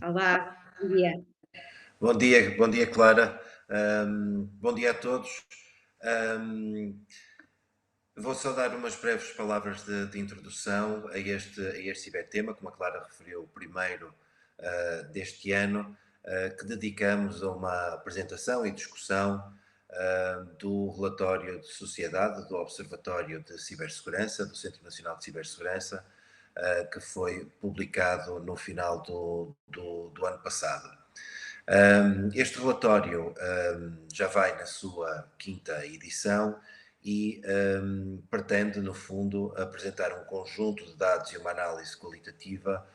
Olá, bom dia. Bom dia, Clara. Bom dia a todos. Ahm, Vou só dar umas breves palavras de introdução a este cibertema, como a Clara referiu, o primeiro deste ano, que dedicamos a uma apresentação e discussão do relatório de sociedade do Observatório de Cibersegurança, do Centro Nacional de Cibersegurança, que foi publicado no final do ano passado. Este relatório já vai na sua quinta edição e pretende, no fundo, apresentar um conjunto de dados e uma análise qualitativa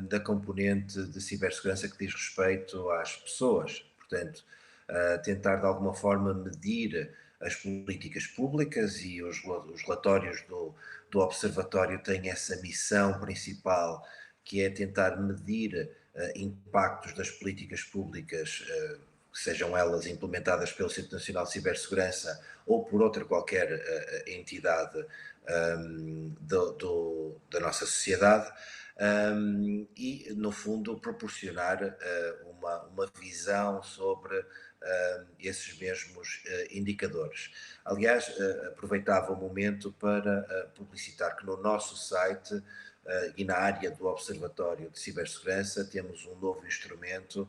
da componente de cibersegurança que diz respeito às pessoas. Portanto, tentar de alguma forma medir as políticas públicas e os relatórios do Observatório têm essa missão principal, que é tentar medir impactos das políticas públicas, sejam elas implementadas pelo Centro Nacional de Cibersegurança ou por outra qualquer entidade da nossa sociedade, e, no fundo, proporcionar uma visão sobre esses mesmos indicadores. Aliás, aproveitava o momento para publicitar que no nosso site e na área do Observatório de Cibersegurança temos um novo instrumento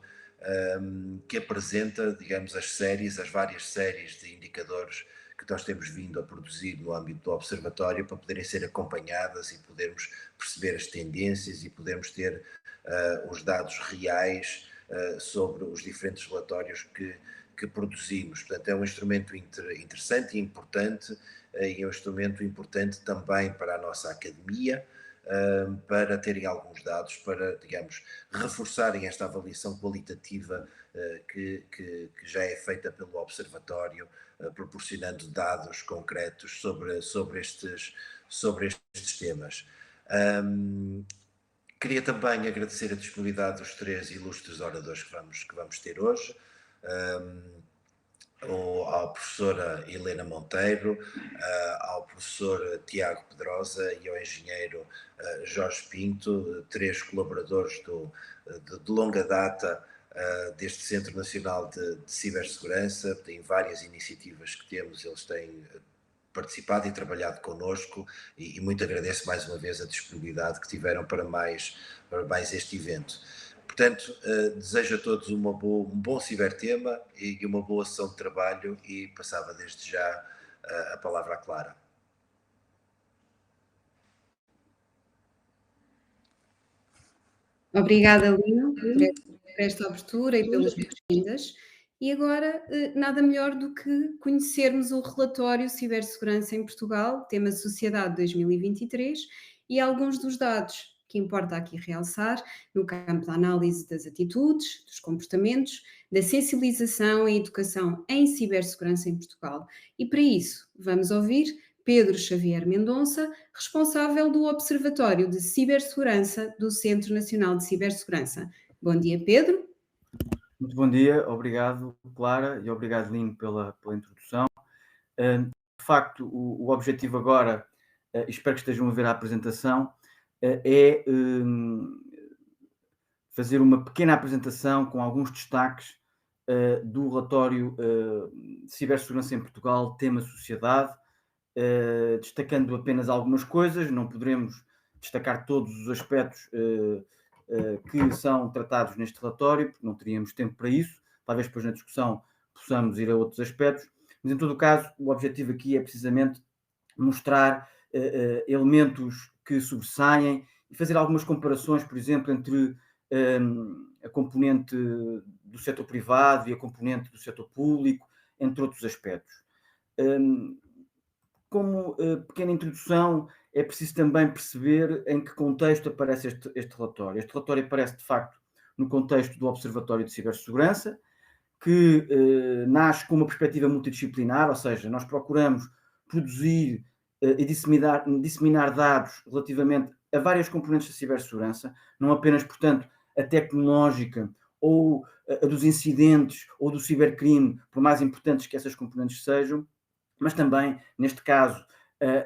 que apresenta, digamos, as várias séries de indicadores que nós temos vindo a produzir no âmbito do Observatório para poderem ser acompanhadas e podermos perceber as tendências e podermos ter os dados reais sobre os diferentes relatórios que produzimos. Portanto, é um instrumento interessante e importante, e é um instrumento importante também para a nossa academia, para terem alguns dados, para, digamos, reforçarem esta avaliação qualitativa que já é feita pelo Observatório, proporcionando dados concretos sobre estes temas. Queria também agradecer a disponibilidade dos três ilustres oradores que vamos ter hoje. À professora Helena Monteiro, ao professor Tiago Pedrosa e ao engenheiro Jorge Pinto, três colaboradores de longa data deste Centro Nacional de Cibersegurança. Tem várias iniciativas que temos, eles têm participado e trabalhado connosco, e muito agradeço mais uma vez a disponibilidade que tiveram para mais este evento. Portanto, desejo a todos um bom cibertema e uma boa sessão de trabalho, e passava desde já a palavra à Clara. Obrigada, Lino, por esta abertura e pelas boas-vindas. E agora, nada melhor do que conhecermos o relatório Cibersegurança em Portugal, tema Sociedade 2023, e alguns dos dados que importa aqui realçar no campo da análise das atitudes, dos comportamentos, da sensibilização e educação em cibersegurança em Portugal. E para isso, vamos ouvir Pedro Xavier Mendonça, responsável do Observatório de Cibersegurança do Centro Nacional de Cibersegurança. Bom dia, Pedro. Muito bom dia, obrigado, Clara, e obrigado, Lino, pela introdução. De facto, o objetivo agora, espero que estejam a ver a apresentação, é fazer uma pequena apresentação com alguns destaques do relatório de Cibersegurança em Portugal, tema Sociedade, destacando apenas algumas coisas. Não poderemos destacar todos os aspectos que são tratados neste relatório, porque não teríamos tempo para isso. Talvez depois na discussão possamos ir a outros aspectos, mas em todo o caso o objetivo aqui é precisamente mostrar elementos que sobressaem e fazer algumas comparações, por exemplo, entre a componente do setor privado e a componente do setor público, entre outros aspectos. Como pequena introdução, é preciso também perceber em que contexto aparece este relatório. Este relatório aparece, de facto, no contexto do Observatório de Cibersegurança, que nasce com uma perspectiva multidisciplinar, ou seja, nós procuramos produzir e disseminar dados relativamente a várias componentes da cibersegurança, não apenas, portanto, a tecnológica ou a dos incidentes ou do cibercrime, por mais importantes que essas componentes sejam, mas também, neste caso,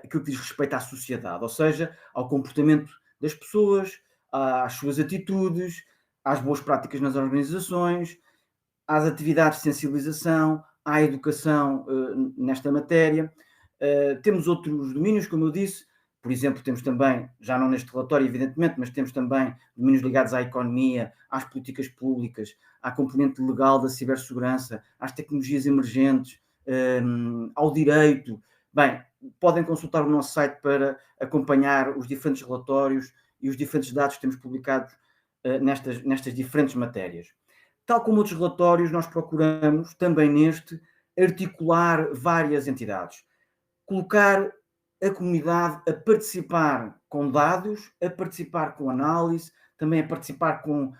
aquilo que diz respeito à sociedade, ou seja, ao comportamento das pessoas, às suas atitudes, às boas práticas nas organizações, às atividades de sensibilização, à educação nesta matéria. Temos outros domínios, como eu disse, por exemplo, temos também, já não neste relatório, evidentemente, mas temos também domínios ligados à economia, às políticas públicas, à componente legal da cibersegurança, às tecnologias emergentes, ao direito. Bem, podem consultar o nosso site para acompanhar os diferentes relatórios e os diferentes dados que temos publicados nestas diferentes matérias. Tal como outros relatórios, nós procuramos, também neste, articular várias entidades, colocar a comunidade a participar com dados, a participar com análise, também a participar com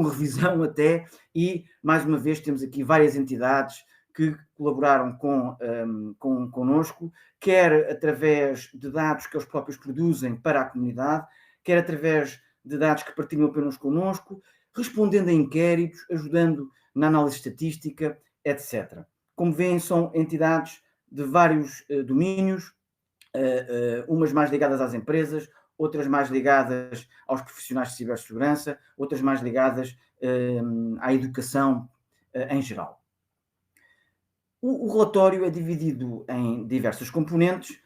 revisão até, e, mais uma vez, temos aqui várias entidades que colaboraram connosco, quer através de dados que eles próprios produzem para a comunidade, quer através de dados que partilham apenas connosco, respondendo a inquéritos, ajudando na análise estatística, etc. Como veem, são entidades de vários domínios, umas mais ligadas às empresas, outras mais ligadas aos profissionais de cibersegurança, outras mais ligadas à educação em geral. O relatório é dividido em diversas componentes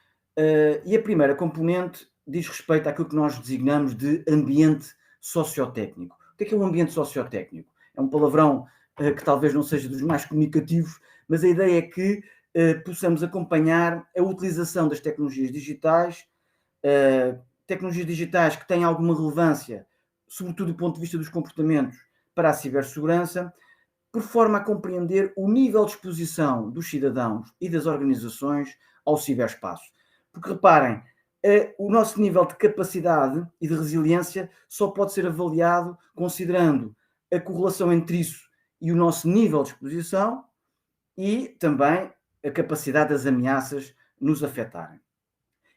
e a primeira componente diz respeito àquilo que nós designamos de ambiente sociotécnico. O que é um ambiente sociotécnico? É um palavrão que talvez não seja dos mais comunicativos, mas a ideia é que possamos acompanhar a utilização das tecnologias digitais que têm alguma relevância, sobretudo do ponto de vista dos comportamentos para a cibersegurança, por forma a compreender o nível de exposição dos cidadãos e das organizações ao ciberespaço. Porque reparem, o nosso nível de capacidade e de resiliência só pode ser avaliado considerando a correlação entre isso e o nosso nível de exposição e também a capacidade das ameaças nos afetarem.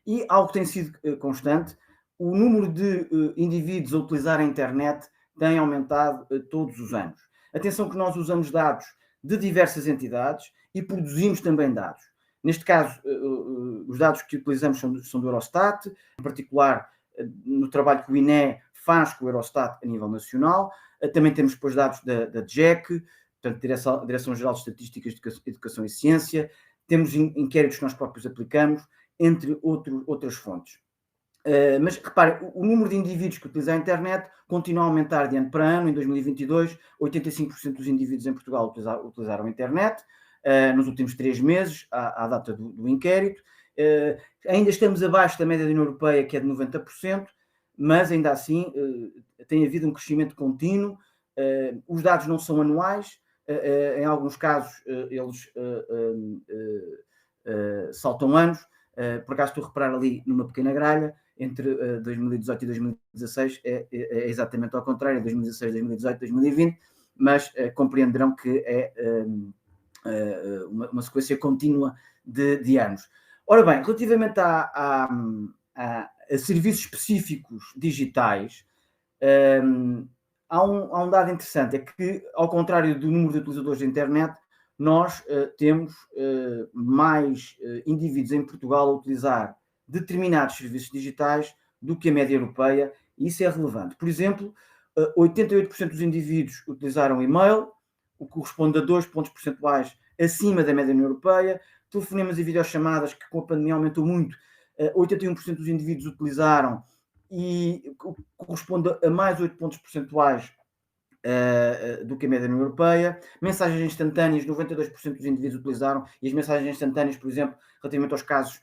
E algo que tem sido constante, o número de indivíduos a utilizar a internet tem aumentado todos os anos. Atenção que nós usamos dados de diversas entidades e produzimos também dados. Neste caso, os dados que utilizamos são do Eurostat, em particular no trabalho que o INE faz com o Eurostat a nível nacional. Também temos depois dados da DGEC, portanto, Direção-Geral de Estatísticas, Educação e Ciência. Temos inquéritos que nós próprios aplicamos, entre outras fontes. Mas repare, o número de indivíduos que utilizam a internet continua a aumentar de ano para ano. Em 2022, 85% dos indivíduos em Portugal utilizaram a internet, nos últimos 3 meses, à data do inquérito. Ainda estamos abaixo da média da União Europeia, que é de 90%, mas ainda assim tem havido um crescimento contínuo. Os dados não são anuais, em alguns casos eles saltam anos. Por acaso estou a reparar ali numa pequena gralha, entre 2018 e 2016 é exatamente ao contrário, 2016, 2018, 2020, mas compreenderão que é uma sequência contínua de anos. Ora bem, relativamente a serviços específicos digitais, há um dado interessante, é que, ao contrário do número de utilizadores da internet, nós temos mais indivíduos em Portugal a utilizar determinados serviços digitais do que a média europeia, e isso é relevante. Por exemplo, 88% dos indivíduos utilizaram e-mail, o que corresponde a 2 pontos percentuais acima da média União Europeia. Telefonemas e videochamadas, que com a pandemia aumentou muito, 81% dos indivíduos utilizaram, e corresponde a mais 8 pontos percentuais do que a média União Europeia. Mensagens instantâneas, 92% dos indivíduos utilizaram, e as mensagens instantâneas, por exemplo, relativamente aos casos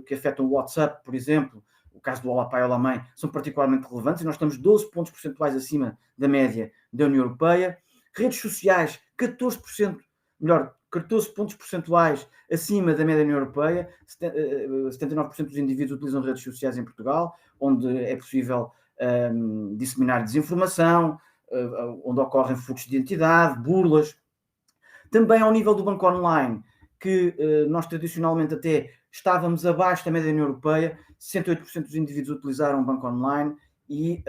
que afetam o WhatsApp, por exemplo, o caso do Olá Pai, Olá Mãe, são particularmente relevantes, e nós estamos 12 pontos percentuais acima da média da União Europeia. Redes sociais, 14 pontos percentuais acima da média da União Europeia. 79% dos indivíduos utilizam redes sociais em Portugal, onde é possível disseminar desinformação, onde ocorrem fluxos de identidade, burlas. Também ao nível do banco online, que nós tradicionalmente até estávamos abaixo da média da União Europeia, 68% dos indivíduos utilizaram o banco online, e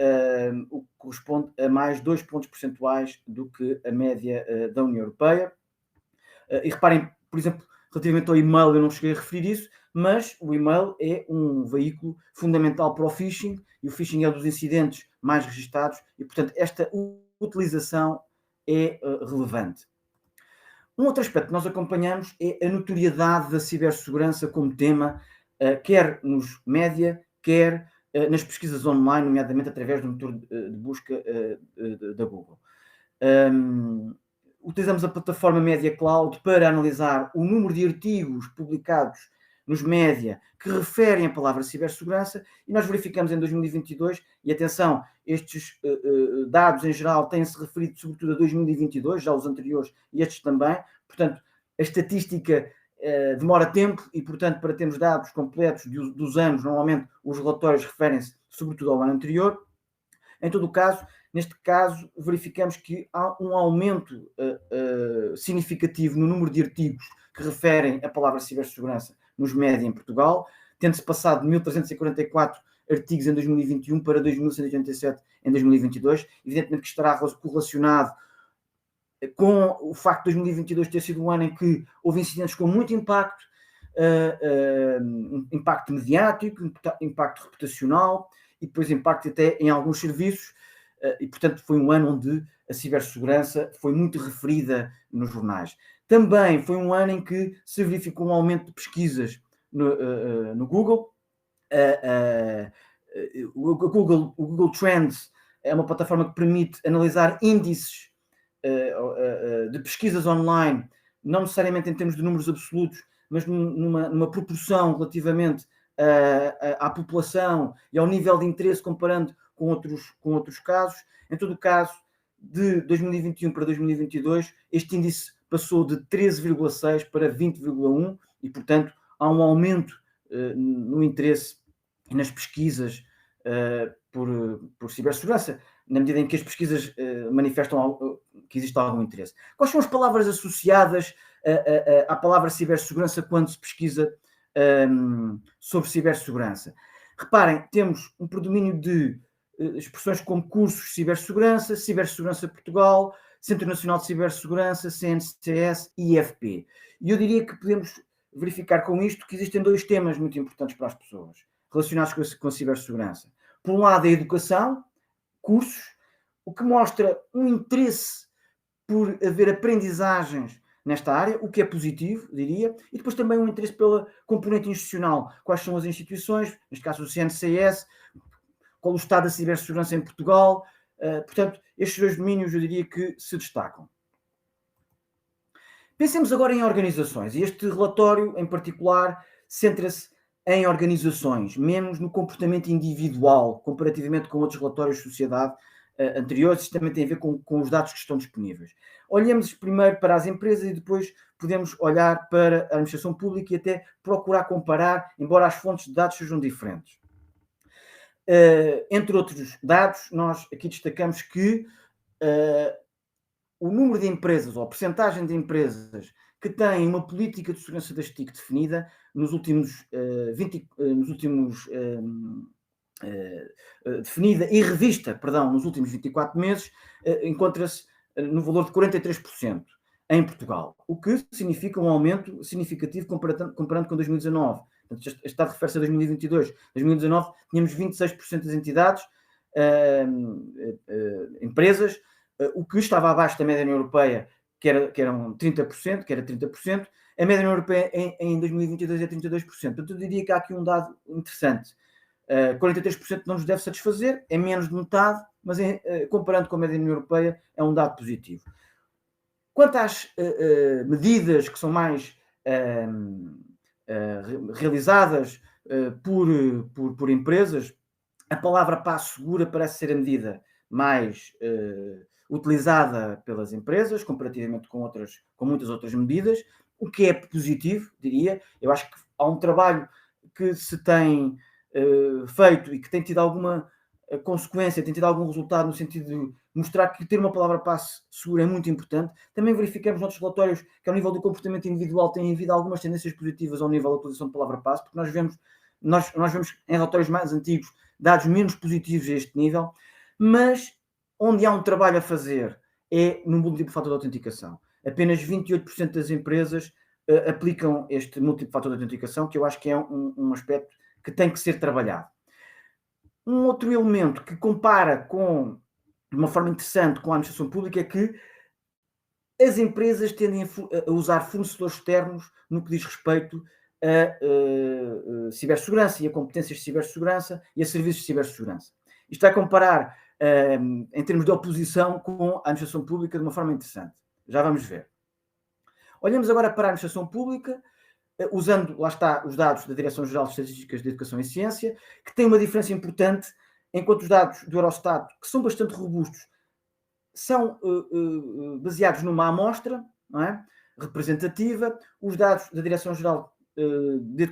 o que corresponde a mais 2 pontos percentuais do que a média da União Europeia. E reparem, por exemplo, relativamente ao e-mail, eu não cheguei a referir isso, mas o e-mail é um veículo fundamental para o phishing, e o phishing é um dos incidentes mais registados, e, portanto, esta utilização é relevante. Um outro aspecto que nós acompanhamos é a notoriedade da cibersegurança como tema, quer nos média, quer nas pesquisas online, nomeadamente através do motor de busca da Google. Utilizamos a plataforma Media Cloud para analisar o número de artigos publicados nos média que referem a palavra cibersegurança, e nós verificamos em 2022, e atenção, estes dados em geral têm-se referido sobretudo a 2022, já os anteriores e estes também, portanto, a estatística demora tempo, e, portanto, para termos dados completos dos anos, normalmente os relatórios referem-se sobretudo ao ano anterior. Em todo o caso, neste caso, verificamos que há um aumento significativo no número de artigos que referem a palavra cibersegurança nos média em Portugal, tendo-se passado de 1.344 artigos em 2021 para 2.187 em 2022. Evidentemente que estará correlacionado com o facto de 2022 ter sido um ano em que houve incidentes com muito impacto, impacto mediático, impacto reputacional, e depois impacto até em alguns serviços, e, portanto, foi um ano onde a cibersegurança foi muito referida nos jornais. Também foi um ano em que se verificou um aumento de pesquisas no Google. O Google Trends é uma plataforma que permite analisar índices de pesquisas online, não necessariamente em termos de números absolutos, mas numa proporção relativamente à população e ao nível de interesse, comparando com outros casos. Em todo o caso, de 2021 para 2022, este índice passou de 13,6 para 20,1, e, portanto, há um aumento no interesse e nas pesquisas por cibersegurança, na medida em que as pesquisas manifestam que existe algum interesse. Quais são as palavras associadas à palavra cibersegurança quando se pesquisa sobre cibersegurança? Reparem, temos um predomínio de expressões como cursos de cibersegurança, Cibersegurança Portugal, Centro Nacional de Cibersegurança, CNCS e IFP. E eu diria que podemos verificar com isto que existem dois temas muito importantes para as pessoas relacionados com a cibersegurança. Por um lado, a educação, cursos, o que mostra um interesse por haver aprendizagens nesta área, o que é positivo, diria, e depois também um interesse pela componente institucional. Quais são as instituições, neste caso o CNCS, qual o estado da cibersegurança em Portugal. Portanto, estes dois domínios eu diria que se destacam. Pensemos agora em organizações, e este relatório em particular centra-se em organizações, menos no comportamento individual, comparativamente com outros relatórios de sociedade anteriores. Isto também tem a ver com os dados que estão disponíveis. Olhemos primeiro para as empresas e depois podemos olhar para a administração pública e até procurar comparar, embora as fontes de dados sejam diferentes. Entre outros dados, nós aqui destacamos que o número de empresas, ou a percentagem de empresas que têm uma política de segurança das TIC definida nos últimos definida e revista, nos últimos 24 meses, encontra-se no valor de 43% em Portugal, o que significa um aumento significativo comparando com 2019. Portanto, este dado refere-se a 2022. Em 2019 tínhamos 26% das entidades, empresas, o que estava abaixo da média União Europeia, que era 30%. A média União Europeia em 2022 é 32%. Portanto, eu diria que há aqui um dado interessante. 43% não nos deve satisfazer, é menos de metade, mas comparando com a média União Europeia é um dado positivo. Quanto às medidas que são mais realizadas por empresas, a palavra passo segura parece ser a medida mais utilizada pelas empresas, comparativamente com muitas outras medidas, o que é positivo, diria. Eu acho que há um trabalho que se tem feito e que tem tido alguma consequência, tem tido algum resultado no sentido de mostrar que ter uma palavra passe segura é muito importante. Também verificamos noutros relatórios que ao nível do comportamento individual tem havido algumas tendências positivas ao nível da utilização de palavra passe, porque nós vemos em relatórios mais antigos dados menos positivos a este nível, mas onde há um trabalho a fazer é no múltiplo fator de autenticação. Apenas 28% das empresas aplicam este múltiplo fator de autenticação, que eu acho que é um aspecto que tem que ser trabalhado. Um outro elemento que compara de uma forma interessante com a administração pública é que as empresas tendem a usar fornecedores externos no que diz respeito a cibersegurança e a competências de cibersegurança e a serviços de cibersegurança. Isto vai comparar, em termos de oposição, com a administração pública de uma forma interessante. Já vamos ver. Olhamos agora para a administração pública, usando, lá está, os dados da Direção-Geral de Estatísticas de Educação e Ciência, que tem uma diferença importante, enquanto os dados do Eurostat, que são bastante robustos, são baseados numa amostra, não é? Representativa. Os dados da Direção-Geral de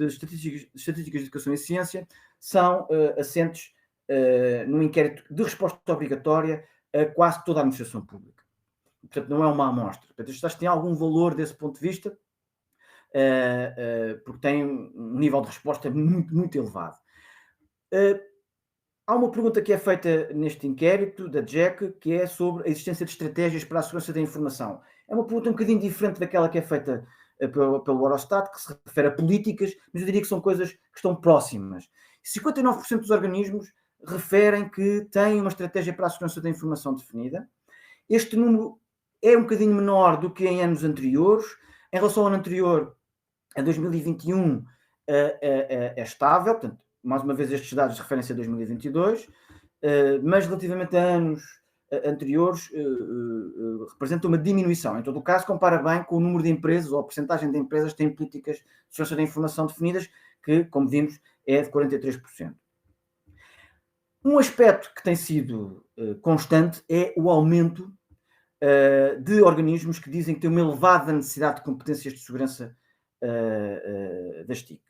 Estatísticas de Educação e Ciência são assentes num inquérito de resposta obrigatória a quase toda a administração pública. Portanto, não é uma amostra. Portanto, estes dados têm algum valor desse ponto de vista, porque têm um nível de resposta muito, muito elevado. Há uma pergunta que é feita neste inquérito da JEC, que é sobre a existência de estratégias para a segurança da informação. É uma pergunta um bocadinho diferente daquela que é feita pelo Eurostat, que se refere a políticas, mas eu diria que são coisas que estão próximas. 59% dos organismos referem que têm uma estratégia para a segurança da informação definida. Este número é um bocadinho menor do que em anos anteriores. Em relação ao ano anterior, a 2021, é estável, portanto, mais uma vez estes dados de referência a 2022, mas relativamente a anos anteriores representa uma diminuição. Em todo o caso, compara bem com o número de empresas ou a percentagem de empresas que têm políticas de segurança da informação definidas, que, como vimos, é de 43%. Um aspecto que tem sido constante é o aumento de organismos que dizem que têm uma elevada necessidade de competências de segurança das TIC.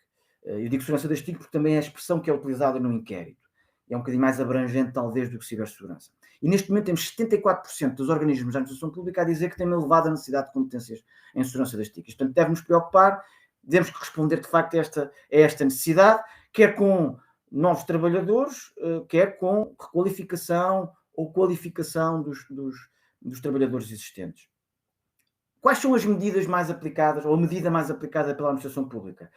Eu digo segurança das TIC porque também é a expressão que é utilizada no inquérito. É um bocadinho mais abrangente, talvez, do que cibersegurança. E neste momento temos 74% dos organismos da administração pública a dizer que têm uma elevada necessidade de competências em segurança das TIC. Portanto, deve-nos preocupar, temos que responder, de facto, a esta necessidade, quer com novos trabalhadores, quer com requalificação ou qualificação dos trabalhadores existentes. Quais são as medidas mais aplicadas, ou a medida mais aplicada pela administração pública?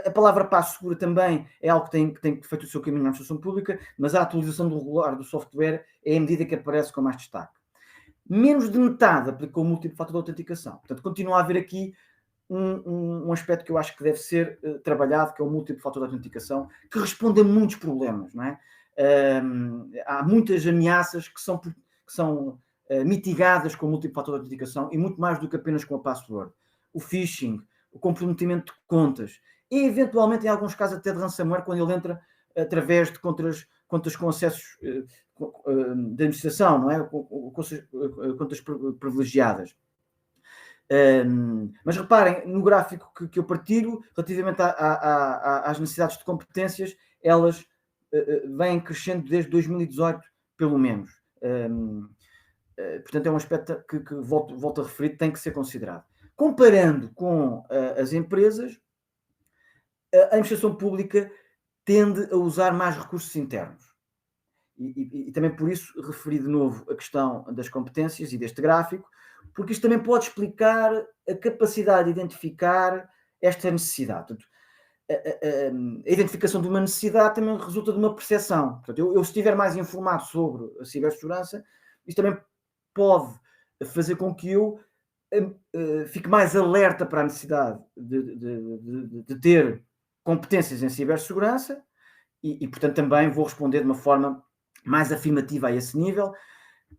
A palavra passo seguro também é algo que tem feito o seu caminho na administração pública, mas a atualização do regular do software é a medida que aparece com mais destaque. Menos de metade aplicou o múltiplo fator de autenticação. Portanto, continua a haver aqui um aspecto que eu acho que deve ser trabalhado, que é o múltiplo fator de autenticação, que responde a muitos problemas, não é? Há muitas ameaças que são mitigadas com o múltiplo fator de autenticação e muito mais do que apenas com a password. O phishing, o comprometimento de contas e, eventualmente, em alguns casos, até de ransomware, quando ele entra através de contas com acessos de administração, não é? Contas privilegiadas. Mas reparem, no gráfico que eu partilho, relativamente às necessidades de competências, elas vêm crescendo desde 2018, pelo menos. Portanto, é um aspecto que volto a referir, tem que ser considerado. Comparando com as empresas, a administração pública tende a usar mais recursos internos. E também por isso referi de novo a questão das competências e deste gráfico, porque isto também pode explicar a capacidade de identificar esta necessidade. Portanto, a identificação de uma necessidade também resulta de uma percepção. Portanto, eu se estiver mais informado sobre a cibersegurança, isto também pode fazer com que eu fique mais alerta para a necessidade de ter competências em cibersegurança e, portanto, também vou responder de uma forma mais afirmativa a esse nível.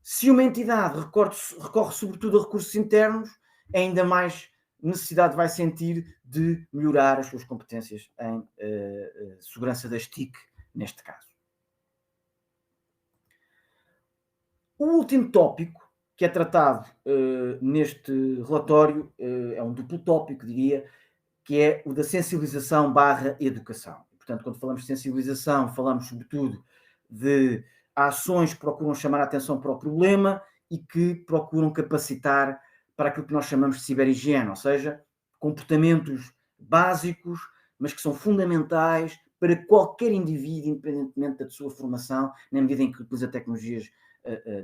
Se uma entidade recorre sobretudo a recursos internos, ainda mais necessidade vai sentir de melhorar as suas competências em segurança das TIC, neste caso. O último tópico que é tratado neste relatório é um duplo tópico, diria, que é o da sensibilização / educação. Portanto, quando falamos de sensibilização, falamos sobretudo de ações que procuram chamar a atenção para o problema e que procuram capacitar para aquilo que nós chamamos de ciberhigiene, ou seja, comportamentos básicos, mas que são fundamentais para qualquer indivíduo, independentemente da sua formação, na medida em que utiliza tecnologias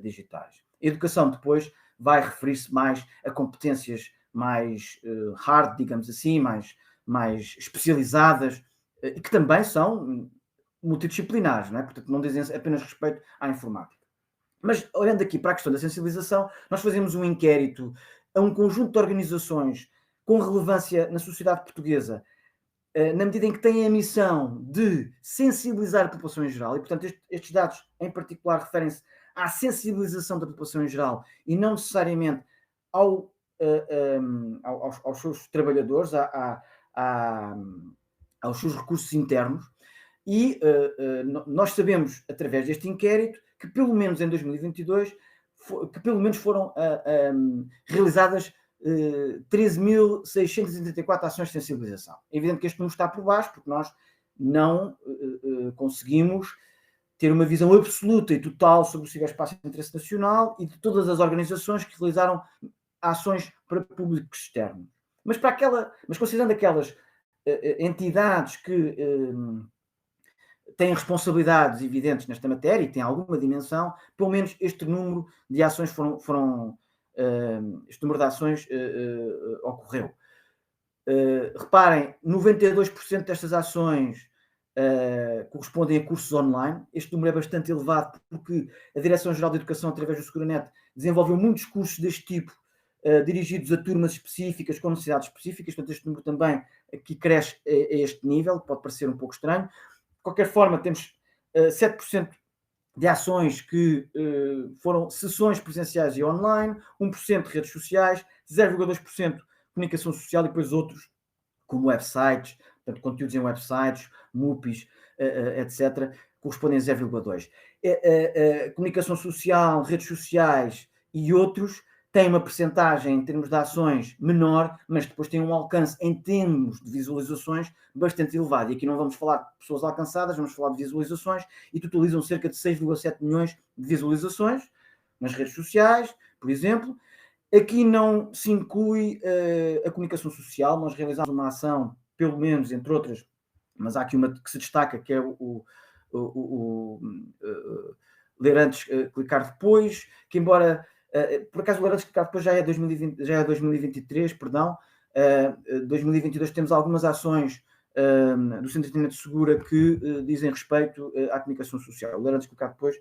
digitais. A educação depois vai referir-se mais a competências hard, digamos assim, mais especializadas, e que também são multidisciplinares, não é? Portanto, não dizem apenas respeito à informática. Mas, olhando aqui para a questão da sensibilização, nós fazemos um inquérito a um conjunto de organizações com relevância na sociedade portuguesa, na medida em que têm a missão de sensibilizar a população em geral, e, portanto, estes dados, em particular, referem-se à sensibilização da população em geral e não necessariamente aos seus trabalhadores, aos seus recursos internos. E nós sabemos, através deste inquérito, que pelo menos em 2022 foram realizadas 13.634 ações de sensibilização. É evidente que este número está por baixo, porque nós não conseguimos ter uma visão absoluta e total sobre o ciberespaço de interesse nacional e de todas as organizações que realizaram ações para públicos externos. Mas considerando aquelas entidades que têm responsabilidades evidentes nesta matéria e têm alguma dimensão, pelo menos este número de ações este número de ações ocorreu. Reparem, 92% destas ações correspondem a cursos online. Este número é bastante elevado porque a Direção-Geral de Educação, através do Seguranet, desenvolveu muitos cursos deste tipo, dirigidos a turmas específicas, com necessidades específicas. Portanto, este número também aqui cresce a este nível, pode parecer um pouco estranho. De qualquer forma, temos 7% de ações que foram sessões presenciais e online, 1% de redes sociais, 0,2% comunicação social e depois outros, como websites, portanto, conteúdos em websites, MUPIs, etc., correspondem a 0,2%. Comunicação social, redes sociais e outros têm uma percentagem em termos de ações menor, mas depois têm um alcance em termos de visualizações bastante elevado. E aqui não vamos falar de pessoas alcançadas, vamos falar de visualizações, e totalizam cerca de 6,7 milhões de visualizações nas redes sociais, por exemplo. Aqui não se inclui a comunicação social. Nós realizamos uma ação, pelo menos, entre outras, mas há aqui uma que se destaca, que é o ler antes, clicar depois, que embora... por acaso o ler antes, clicar depois já é 2023, perdão. 2022 temos algumas ações do Centro de Atendimento Segura que dizem respeito à comunicação social. O ler antes, clicar depois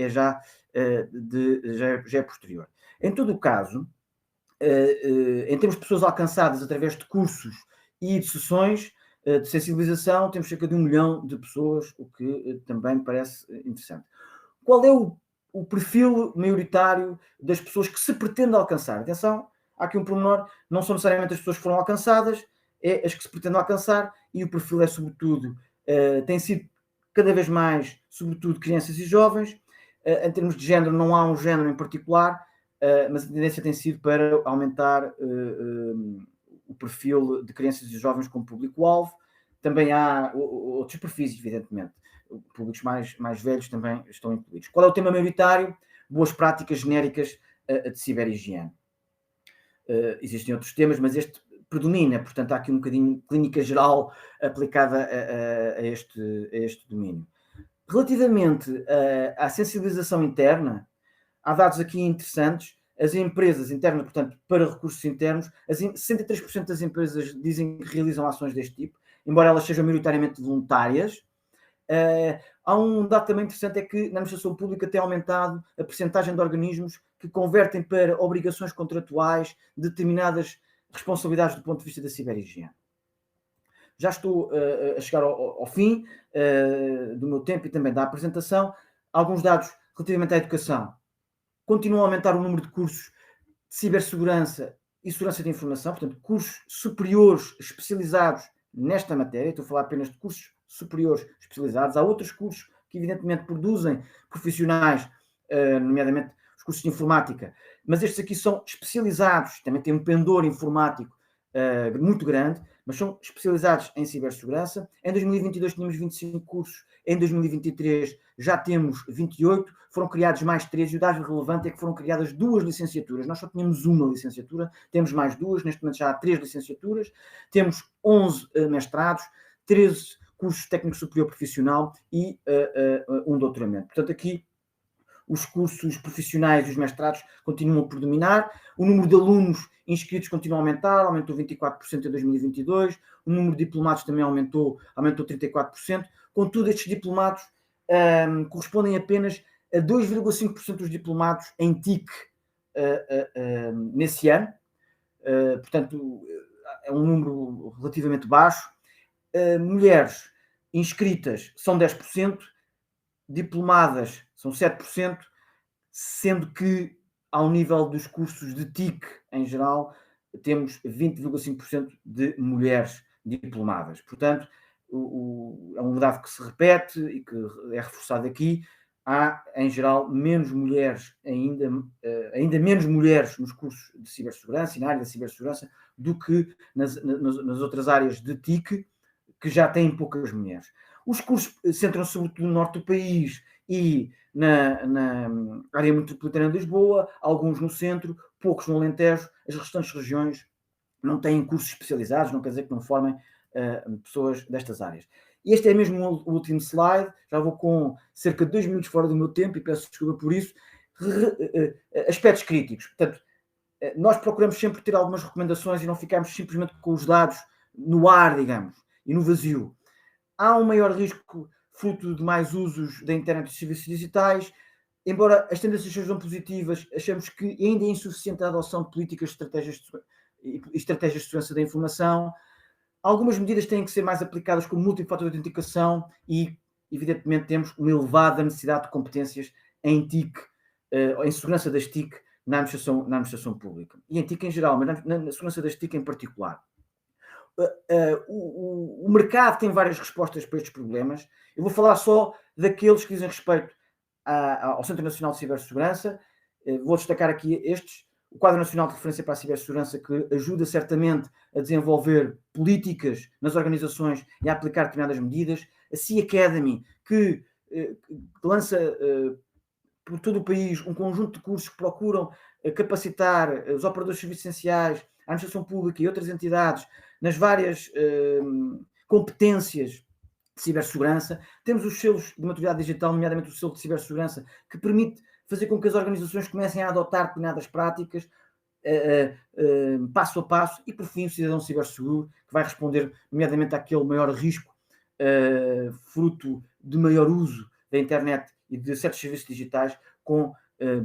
já é posterior. Em todo o caso, em termos de pessoas alcançadas através de cursos e de sessões de sensibilização, temos cerca de 1 milhão de pessoas, o que também parece interessante. Qual é o perfil maioritário das pessoas que se pretende alcançar? Atenção, há aqui um pormenor, não são necessariamente as pessoas que foram alcançadas, é as que se pretendem alcançar, e o perfil é sobretudo, tem sido cada vez mais, sobretudo, crianças e jovens. Em termos de género, não há um género em particular, mas a tendência tem sido para aumentar o perfil de crianças e jovens como público-alvo. Também há outros perfis, evidentemente. Públicos mais velhos também estão incluídos. Qual é o tema maioritário? Boas práticas genéricas de ciberhigiene. Existem outros temas, mas este predomina. Portanto, há aqui um bocadinho de clínica geral aplicada a este domínio. Relativamente à sensibilização interna, há dados aqui interessantes. As empresas internas, portanto, para recursos internos, 63% das empresas dizem que realizam ações deste tipo, embora elas sejam maioritariamente voluntárias. Há um dado também interessante, é que na administração pública tem aumentado a percentagem de organismos que convertem para obrigações contratuais determinadas responsabilidades do ponto de vista da ciberhigiene. Já estou a chegar ao fim do meu tempo e também da apresentação. Alguns dados relativamente à educação. Continua a aumentar o número de cursos de cibersegurança e segurança de informação, portanto, cursos superiores especializados nesta matéria. Estou a falar apenas de cursos superiores especializados. Há outros cursos que, evidentemente, produzem profissionais, nomeadamente os cursos de informática, mas estes aqui são especializados, também têm um pendor informático muito grande, mas são especializados em cibersegurança. Em 2022 tínhamos 25 cursos, em 2023 já temos 28, foram criados mais 3, e o dado relevante é que foram criadas 2 licenciaturas. Nós só tínhamos uma licenciatura, temos mais 2, neste momento já há 3 licenciaturas, temos 11 mestrados, 13 cursos técnico superior profissional e um doutoramento. Portanto, aqui os cursos profissionais e os mestrados continuam a predominar, o número de alunos inscritos continua a aumentar, aumentou 24% em 2022, o número de diplomados também aumentou 34%, contudo estes diplomados correspondem apenas a 2,5% dos diplomados em TIC nesse ano, portanto é um número relativamente baixo. Mulheres inscritas são 10%, diplomadas são 7%, sendo que ao nível dos cursos de TIC em geral temos 20,5% de mulheres diplomadas. Portanto, é um dado que se repete e que é reforçado aqui. Há, em geral, menos mulheres, ainda menos mulheres nos cursos de cibersegurança e na área da cibersegurança do que nas outras áreas de TIC, que já têm poucas mulheres. Os cursos centram-se sobretudo no norte do país e na área metropolitana de Lisboa, alguns no centro, poucos no Alentejo. As restantes regiões não têm cursos especializados, não quer dizer que não formem pessoas destas áreas. Este é mesmo o último slide, já vou com cerca de 2 minutos fora do meu tempo e peço desculpa por isso. Aspectos críticos. Portanto, nós procuramos sempre ter algumas recomendações e não ficarmos simplesmente com os dados no ar, digamos, e no vazio. Há um maior risco fruto de mais usos da internet e dos serviços digitais. Embora as tendências sejam positivas, achamos que ainda é insuficiente a adoção de políticas e estratégias de segurança da informação. Algumas medidas têm que ser mais aplicadas como multifator de autenticação e, evidentemente, temos uma elevada necessidade de competências em TIC, em segurança das TIC na administração pública. E em TIC em geral, mas na segurança das TIC em particular. O mercado tem várias respostas para estes problemas. Eu vou falar só daqueles que dizem respeito ao Centro Nacional de Cibersegurança. Vou destacar aqui estes. O Quadro Nacional de Referência para a Cibersegurança, que ajuda certamente a desenvolver políticas nas organizações e a aplicar determinadas medidas. A Sea Academy, que lança por todo o país um conjunto de cursos que procuram capacitar os operadores de serviços essenciais, a administração pública e outras entidades nas várias competências de cibersegurança. Temos os selos de maturidade digital, nomeadamente o selo de cibersegurança, que permite fazer com que as organizações comecem a adotar determinadas práticas passo a passo, e por fim o cidadão ciberseguro, que vai responder nomeadamente àquele maior risco fruto de maior uso da internet e de certos serviços digitais, com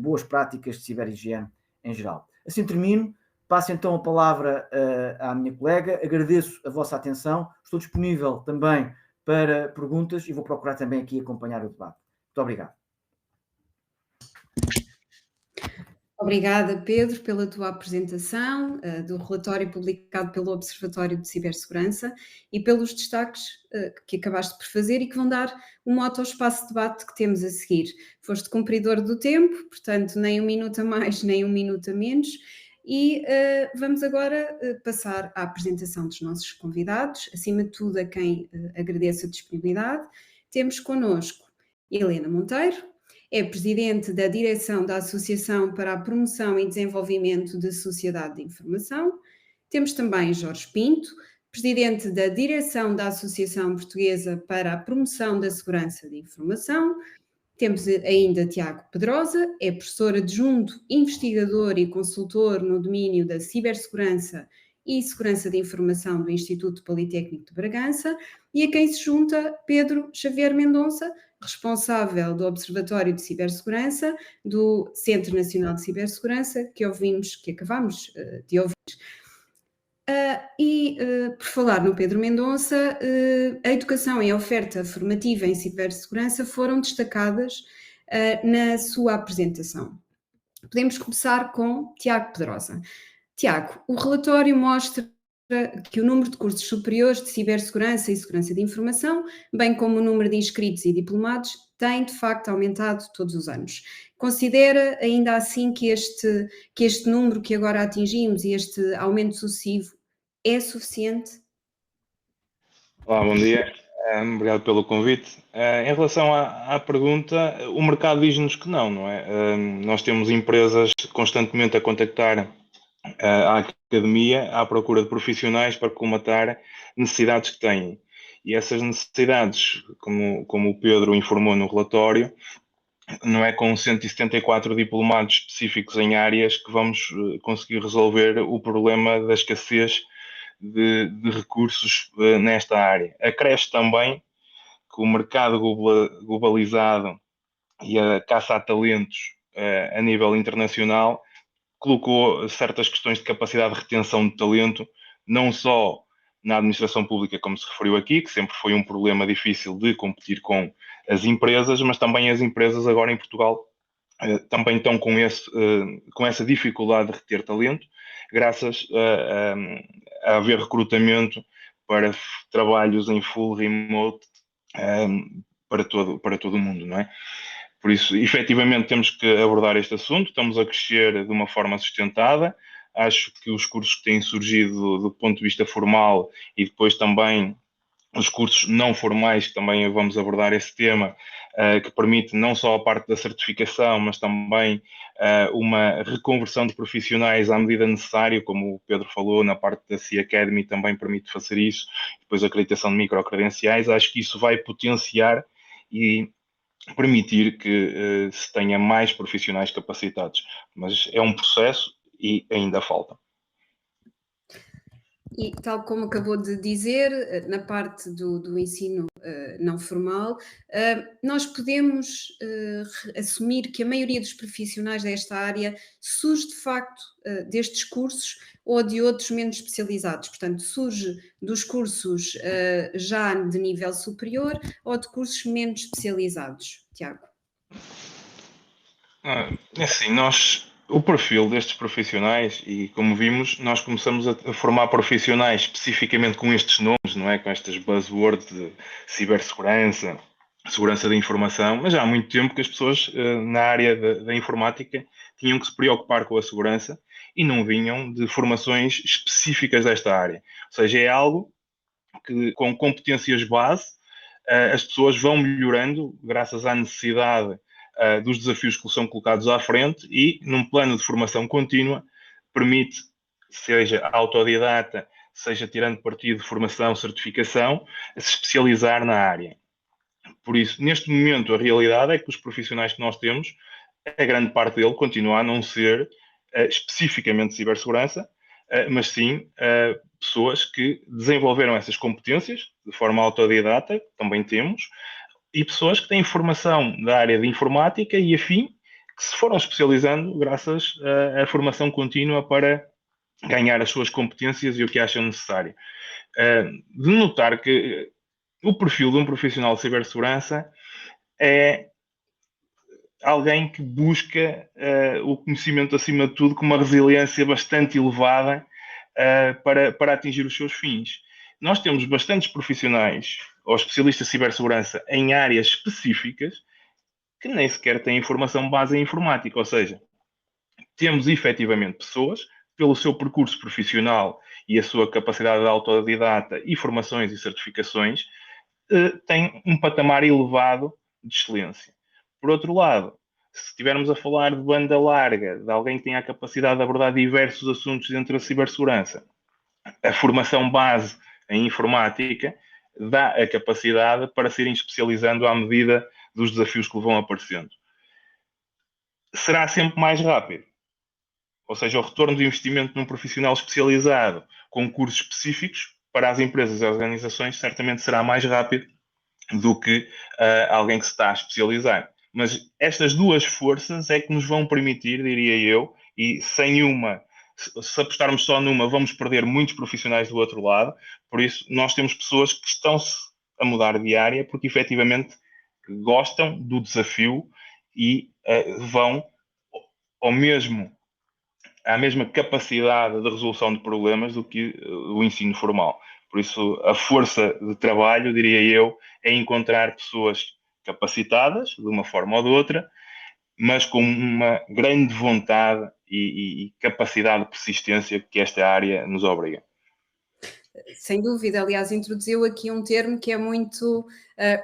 boas práticas de ciberhigiene em geral. Assim termino. Passo então a palavra à minha colega, agradeço a vossa atenção, estou disponível também para perguntas e vou procurar também aqui acompanhar o debate. Muito obrigado. Obrigada, Pedro, pela tua apresentação do relatório publicado pelo Observatório de Cibersegurança e pelos destaques que acabaste por fazer e que vão dar um mote ao espaço de debate que temos a seguir. Foste cumpridor do tempo, portanto, nem um minuto a mais, nem um minuto a menos. E vamos agora passar à apresentação dos nossos convidados, acima de tudo a quem agradeço a disponibilidade. Temos connosco Helena Monteiro, é presidente da direção da Associação para a Promoção e Desenvolvimento da Sociedade de Informação. Temos também Jorge Pinto, presidente da direção da Associação Portuguesa para a Promoção da Segurança de Informação. Temos ainda Tiago Pedrosa, é professor adjunto, investigador e consultor no domínio da cibersegurança e segurança de informação do Instituto Politécnico de Bragança, e a quem se junta Pedro Xavier Mendonça, responsável do Observatório de Cibersegurança do Centro Nacional de Cibersegurança, que acabamos de ouvir. Por falar no Pedro Mendonça, a educação e a oferta formativa em cibersegurança foram destacadas na sua apresentação. Podemos começar com Tiago Pedrosa. Tiago, o relatório mostra que o número de cursos superiores de cibersegurança e segurança de informação, bem como o número de inscritos e diplomados, tem de facto aumentado todos os anos. Considera ainda assim que este número que agora atingimos e este aumento sucessivo é suficiente? Olá, bom dia. Obrigado pelo convite. Em relação à pergunta, o mercado diz-nos que não é? Nós temos empresas constantemente a contactar a academia à procura de profissionais para colmatar necessidades que têm. E essas necessidades, como o Pedro informou no relatório, não é com 174 diplomados específicos em áreas que vamos conseguir resolver o problema da escassez de recursos nesta área. Acresce também que o mercado globalizado e a caça a talentos a nível internacional colocou certas questões de capacidade de retenção de talento, não só na administração pública, como se referiu aqui, que sempre foi um problema difícil de competir com as empresas, mas também as empresas agora em Portugal também estão com essa dificuldade de reter talento, graças a haver recrutamento para trabalhos em full remote para todo o mundo, não é? Por isso, efetivamente, temos que abordar este assunto. Estamos a crescer de uma forma sustentada. Acho que os cursos que têm surgido do ponto de vista formal e depois também os cursos não formais, que também vamos abordar esse tema, que permite não só a parte da certificação, mas também uma reconversão de profissionais à medida necessária, como o Pedro falou, na parte da Sea Academy também permite fazer isso, depois a acreditação de microcredenciais. Acho que isso vai potenciar e permitir que se tenha mais profissionais capacitados, mas é um processo e ainda falta. E tal como acabou de dizer, na parte do ensino não formal, nós podemos assumir que a maioria dos profissionais desta área surge de facto destes cursos ou de outros menos especializados. Portanto, surge dos cursos já de nível superior ou de cursos menos especializados. Tiago. Assim, o perfil destes profissionais, e como vimos, nós começamos a formar profissionais especificamente com estes nomes, não é? Com estas buzzwords de cibersegurança, segurança da informação, mas já há muito tempo que as pessoas na área da informática tinham que se preocupar com a segurança e não vinham de formações específicas desta área. Ou seja, é algo que com competências base as pessoas vão melhorando graças à necessidade dos desafios que são colocados à frente e, num plano de formação contínua, permite, seja autodidata, seja tirando partido de formação, certificação, se especializar na área. Por isso, neste momento, a realidade é que os profissionais que nós temos, a grande parte dele continua a não ser especificamente cibersegurança, mas sim pessoas que desenvolveram essas competências de forma autodidata, também temos, e pessoas que têm formação da área de informática e afim, que se foram especializando graças à formação contínua para ganhar as suas competências e o que acham necessário. De notar que o perfil de um profissional de cibersegurança é alguém que busca o conhecimento acima de tudo com uma resiliência bastante elevada para atingir os seus fins. Nós temos bastantes profissionais ou especialistas de cibersegurança em áreas específicas que nem sequer têm formação base em informática, ou seja, temos efetivamente pessoas, pelo seu percurso profissional e a sua capacidade de autodidata e formações e certificações, têm um patamar elevado de excelência. Por outro lado, se estivermos a falar de banda larga, de alguém que tenha a capacidade de abordar diversos assuntos dentro da cibersegurança, a formação base em informática dá a capacidade para se irem especializando à medida dos desafios que vão aparecendo. Será sempre mais rápido. Ou seja, o retorno do investimento num profissional especializado com cursos específicos para as empresas e organizações certamente será mais rápido do que alguém que se está a especializar. Mas estas duas forças é que nos vão permitir, diria eu, e sem uma, se apostarmos só numa, vamos perder muitos profissionais do outro lado. Por isso, nós temos pessoas que estão-se a mudar de área porque efetivamente gostam do desafio e vão à mesma capacidade de resolução de problemas do que o ensino formal. Por isso, a força de trabalho, diria eu, é encontrar pessoas capacitadas, de uma forma ou de outra, mas com uma grande vontade e capacidade de persistência que esta área nos obriga. Sem dúvida, aliás, introduziu aqui um termo que é muito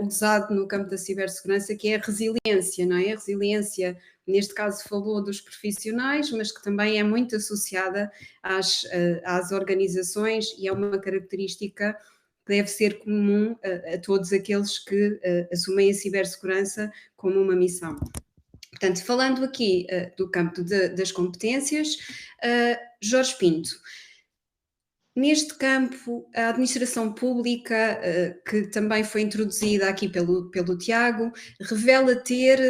usado no campo da cibersegurança, que é a resiliência, não é? A resiliência, neste caso, falou dos profissionais, mas que também é muito associada às organizações e é uma característica que deve ser comum a todos aqueles que assumem a cibersegurança como uma missão. Portanto, falando aqui do campo das competências, Jorge Pinto, neste campo, a administração pública, que também foi introduzida aqui pelo Tiago, revela ter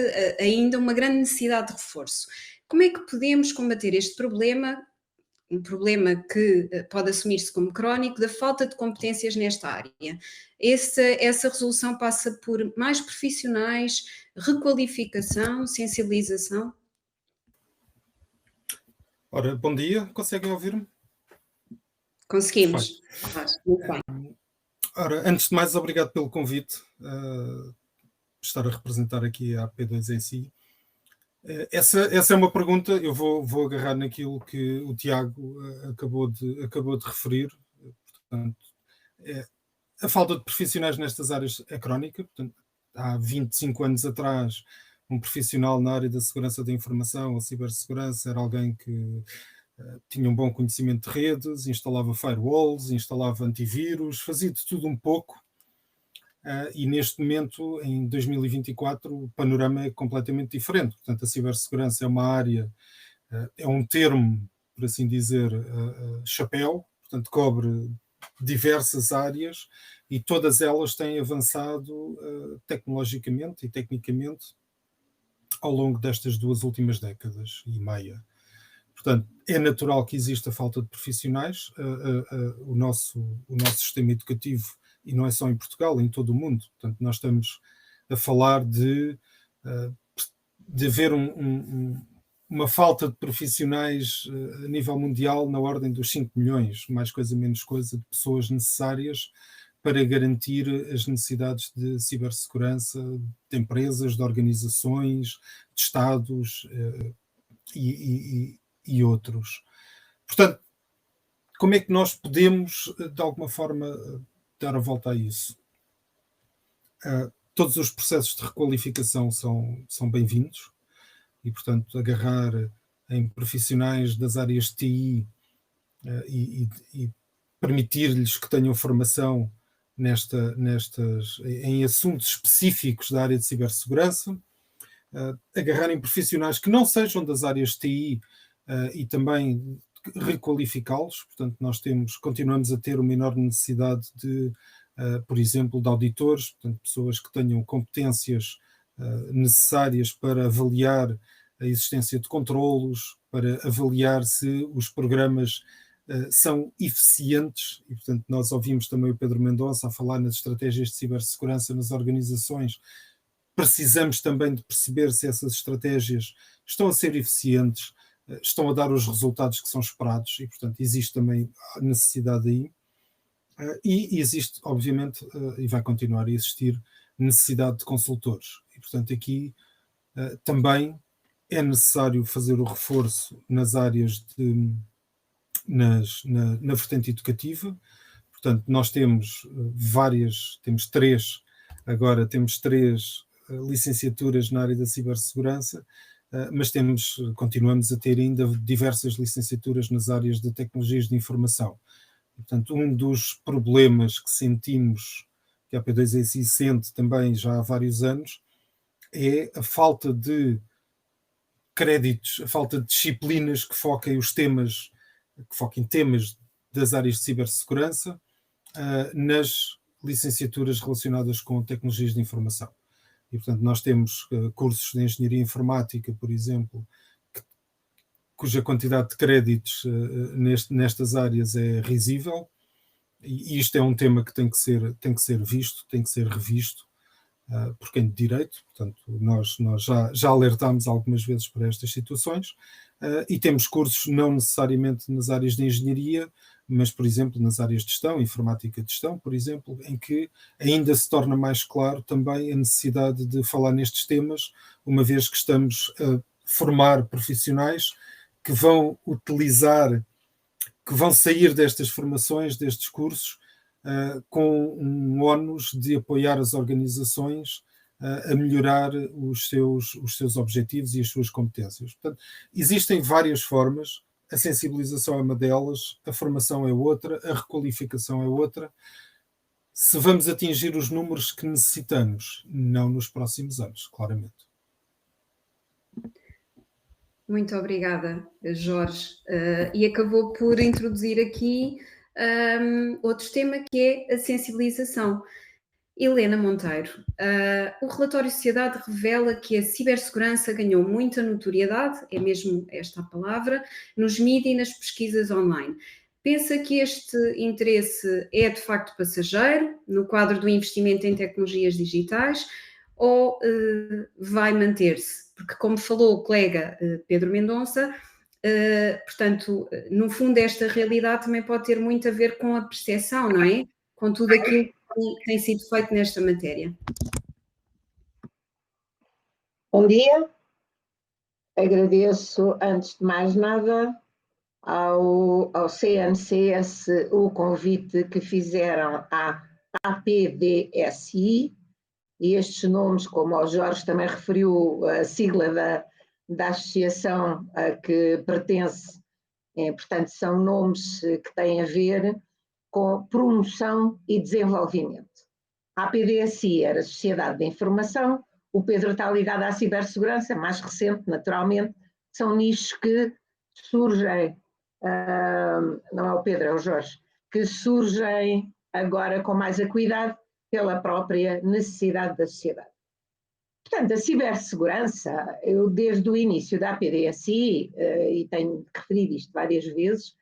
ainda uma grande necessidade de reforço. Como é que podemos combater este problema, um problema que pode assumir-se como crónico, da falta de competências nesta área? Essa resolução passa por mais profissionais, requalificação, sensibilização? Ora, bom dia, conseguem ouvir-me? Conseguimos. Muito bem. Ora, antes de mais, obrigado pelo convite, estar a representar aqui a AP2ECI. Essa é uma pergunta, eu vou agarrar naquilo que o Tiago acabou de referir. Portanto, a falta de profissionais nestas áreas é crónica. Portanto, há 25 anos atrás, um profissional na área da segurança da informação ou cibersegurança era alguém que tinha um bom conhecimento de redes, instalava firewalls, instalava antivírus, fazia de tudo um pouco. E neste momento, em 2024, o panorama é completamente diferente. Portanto, a cibersegurança é uma área, é um termo, por assim dizer, chapéu, portanto, cobre diversas áreas e todas elas têm avançado tecnologicamente e tecnicamente ao longo destas 2 últimas décadas e meia. Portanto, é natural que exista falta de profissionais. O nosso sistema educativo, e não é só em Portugal, em todo o mundo. Portanto, nós estamos a falar de haver uma falta de profissionais a nível mundial na ordem dos 5 milhões, mais coisa menos coisa, de pessoas necessárias para garantir as necessidades de cibersegurança de empresas, de organizações, de Estados e outros. Portanto, como é que nós podemos, de alguma forma, dar a volta a isso? Todos os processos de requalificação são bem-vindos e, portanto, agarrar em profissionais das áreas de TI e permitir-lhes que tenham formação em assuntos específicos da área de cibersegurança, agarrar em profissionais que não sejam das áreas de TI e também requalificá-los. Portanto, nós continuamos a ter uma enorme necessidade de, por exemplo, de auditores, portanto, pessoas que tenham competências necessárias para avaliar a existência de controlos, para avaliar se os programas são eficientes, e portanto nós ouvimos também o Pedro Mendonça a falar nas estratégias de cibersegurança nas organizações. Precisamos também de perceber se essas estratégias estão a ser eficientes, estão a dar os resultados que são esperados, e portanto existe também a necessidade aí. E existe, obviamente, e vai continuar a existir, necessidade de consultores. E portanto aqui também é necessário fazer o reforço nas áreas na vertente educativa. Portanto, nós temos temos três licenciaturas na área da cibersegurança, mas continuamos a ter ainda diversas licenciaturas nas áreas de tecnologias de informação. Portanto, um dos problemas que sentimos, que a AP2ECI sente também já há vários anos, é a falta de créditos, a falta de disciplinas que foquem temas das áreas de cibersegurança nas licenciaturas relacionadas com tecnologias de informação. E, portanto, nós temos cursos de engenharia informática, por exemplo, cuja quantidade de créditos nestas áreas é risível, e isto é um tema que tem que ser visto, tem que ser revisto por quem de direito. Portanto, nós já alertámos algumas vezes para estas situações, e temos cursos não necessariamente nas áreas de engenharia, mas, por exemplo, nas áreas de gestão, informática de gestão, por exemplo, em que ainda se torna mais claro também a necessidade de falar nestes temas, uma vez que estamos a formar profissionais que vão sair destas formações, destes cursos, com um ónus de apoiar as organizações a melhorar os seus objetivos e as suas competências. Portanto, existem várias formas, a sensibilização é uma delas, a formação é outra, a requalificação é outra. Se vamos atingir os números que necessitamos, não nos próximos anos, claramente. Muito obrigada, Jorge. E acabou por introduzir aqui outro tema que é a sensibilização. Helena Monteiro, o relatório Sociedade revela que a cibersegurança ganhou muita notoriedade, é mesmo esta a palavra, nos mídias e nas pesquisas online. Pensa que este interesse é de facto passageiro, no quadro do investimento em tecnologias digitais, ou vai manter-se? Porque, como falou o colega Pedro Mendonça, portanto, no fundo, esta realidade também pode ter muito a ver com a percepção, não é? Com tudo aquilo que tem sido feito nesta matéria. Bom dia, agradeço antes de mais nada ao CNCS o convite que fizeram à APDSI, e estes nomes, como o Jorge também referiu, a sigla da associação a que pertence, portanto são nomes que têm a ver com promoção e desenvolvimento. A APDSI era a Sociedade da Informação, o Pedro está ligado à cibersegurança, mais recente, naturalmente, são nichos que surgem, não é o Pedro, é o Jorge, que surgem agora com mais acuidade pela própria necessidade da sociedade. Portanto, a cibersegurança, eu desde o início da APDSI, e tenho referido isto várias vezes,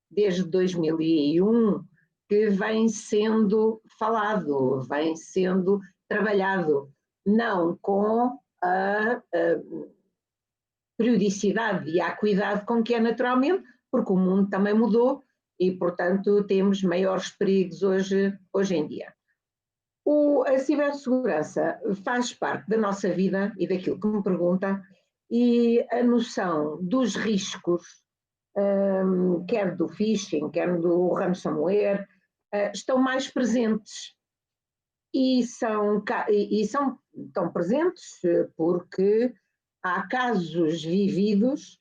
desde 2001, que vem sendo falado, vem sendo trabalhado, não com a periodicidade e a acuidade com que é naturalmente, porque o mundo também mudou e, portanto, temos maiores perigos hoje em dia. A cibersegurança faz parte da nossa vida e daquilo que me pergunta, e a noção dos riscos, quer do phishing, quer do ransomware, estão mais presentes. E estão presentes porque há casos vividos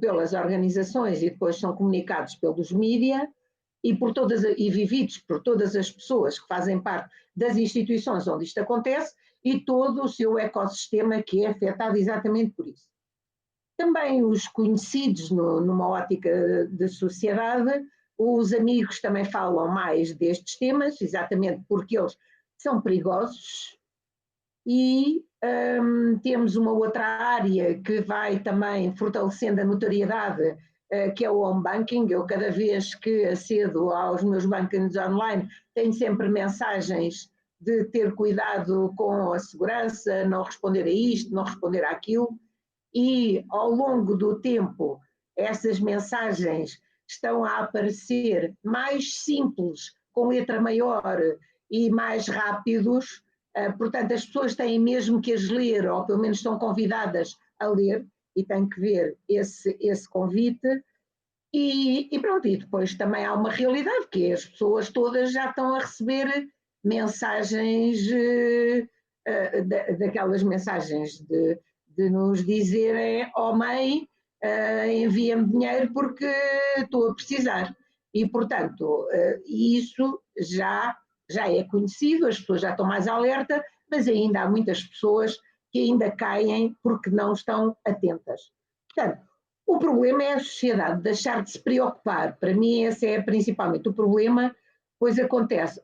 pelas organizações e depois são comunicados pelos mídia e vividos por todas as pessoas que fazem parte das instituições onde isto acontece e todo o seu ecossistema que é afetado exatamente por isso. Também os conhecidos numa ótica de sociedade, os amigos também falam mais destes temas, exatamente porque eles são perigosos, e temos uma outra área que vai também fortalecendo a notoriedade, que é o home banking. Eu cada vez que acedo aos meus bancos online tenho sempre mensagens de ter cuidado com a segurança, não responder a isto, não responder àquilo, e ao longo do tempo essas mensagens estão a aparecer mais simples, com letra maior e mais rápidos, portanto as pessoas têm mesmo que as ler, ou pelo menos são convidadas a ler, e têm que ver esse convite, e pronto, e depois também há uma realidade, que as pessoas todas já estão a receber mensagens, daquelas mensagens de nos dizerem: oh mãe, envia-me dinheiro porque estou a precisar. E, portanto, isso já é conhecido, as pessoas já estão mais alerta, mas ainda há muitas pessoas que ainda caem porque não estão atentas. Portanto, o problema é a sociedade deixar de se preocupar. Para mim esse é principalmente o problema, pois acontece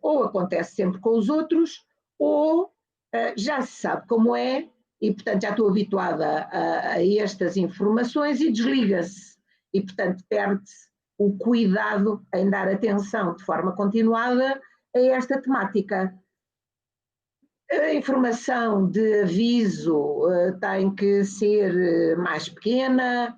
sempre com os outros, ou já se sabe como é, e portanto já estou habituada a estas informações e desliga-se, e portanto perde-se o cuidado em dar atenção de forma continuada a esta temática. A informação de aviso tem que ser mais pequena,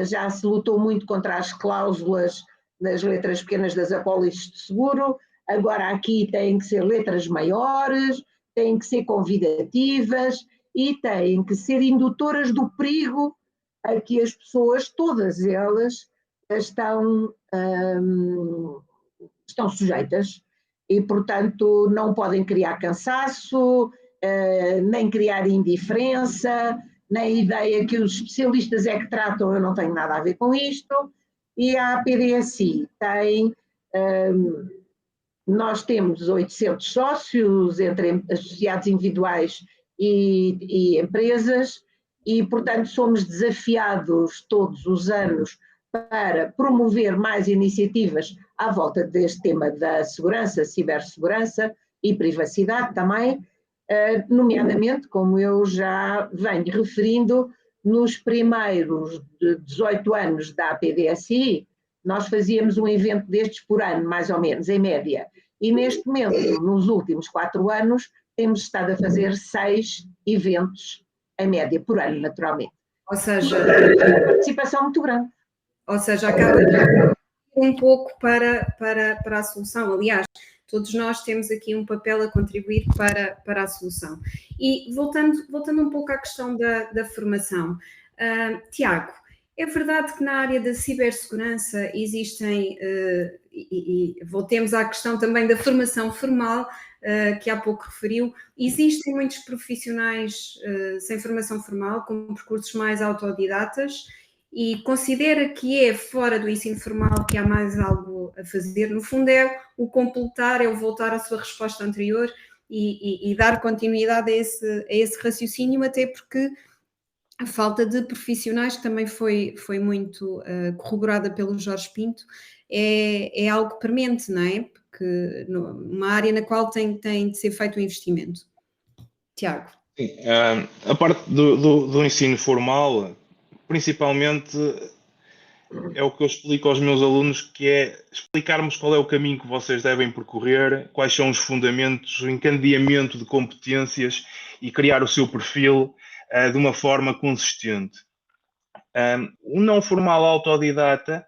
já se lutou muito contra as cláusulas das letras pequenas das apólices de seguro, agora aqui têm que ser letras maiores, têm que ser convidativas e têm que ser indutoras do perigo a que as pessoas, todas elas, estão sujeitas, e portanto não podem criar cansaço, nem criar indiferença, nem a ideia que os especialistas é que tratam, eu não tenho nada a ver com isto. E a APDSI tem, nós temos 800 sócios entre associados individuais e empresas, e, portanto, somos desafiados todos os anos para promover mais iniciativas à volta deste tema da segurança, cibersegurança e privacidade também, nomeadamente, como eu já venho referindo, nos primeiros 18 anos da APDSI, nós fazíamos um evento destes por ano, mais ou menos, em média. E neste momento, nos últimos 4 anos, temos estado a fazer 6 eventos em média por ano, naturalmente. Ou seja, uma participação muito grande. Ou seja, acaba um pouco para a solução. Aliás, todos nós temos aqui um papel a contribuir para a solução. E voltando um pouco à questão da formação, Tiago, é verdade que na área da cibersegurança existem, e voltemos à questão também da formação formal, que há pouco referiu, existem muitos profissionais sem formação formal, com percursos mais autodidatas, e considera que é fora do ensino formal que há mais algo a fazer. No fundo é o completar, é o voltar à sua resposta anterior e dar continuidade a esse raciocínio, até porque a falta de profissionais, que também foi muito corroborada pelo Jorge Pinto, é algo premente, não é? Porque numa área na qual tem de ser feito um investimento. Tiago. Sim, a parte do ensino formal, principalmente, é o que eu explico aos meus alunos, que é explicarmos qual é o caminho que vocês devem percorrer, quais são os fundamentos, o encadeamento de competências e criar o seu perfil de uma forma consistente. O não formal autodidata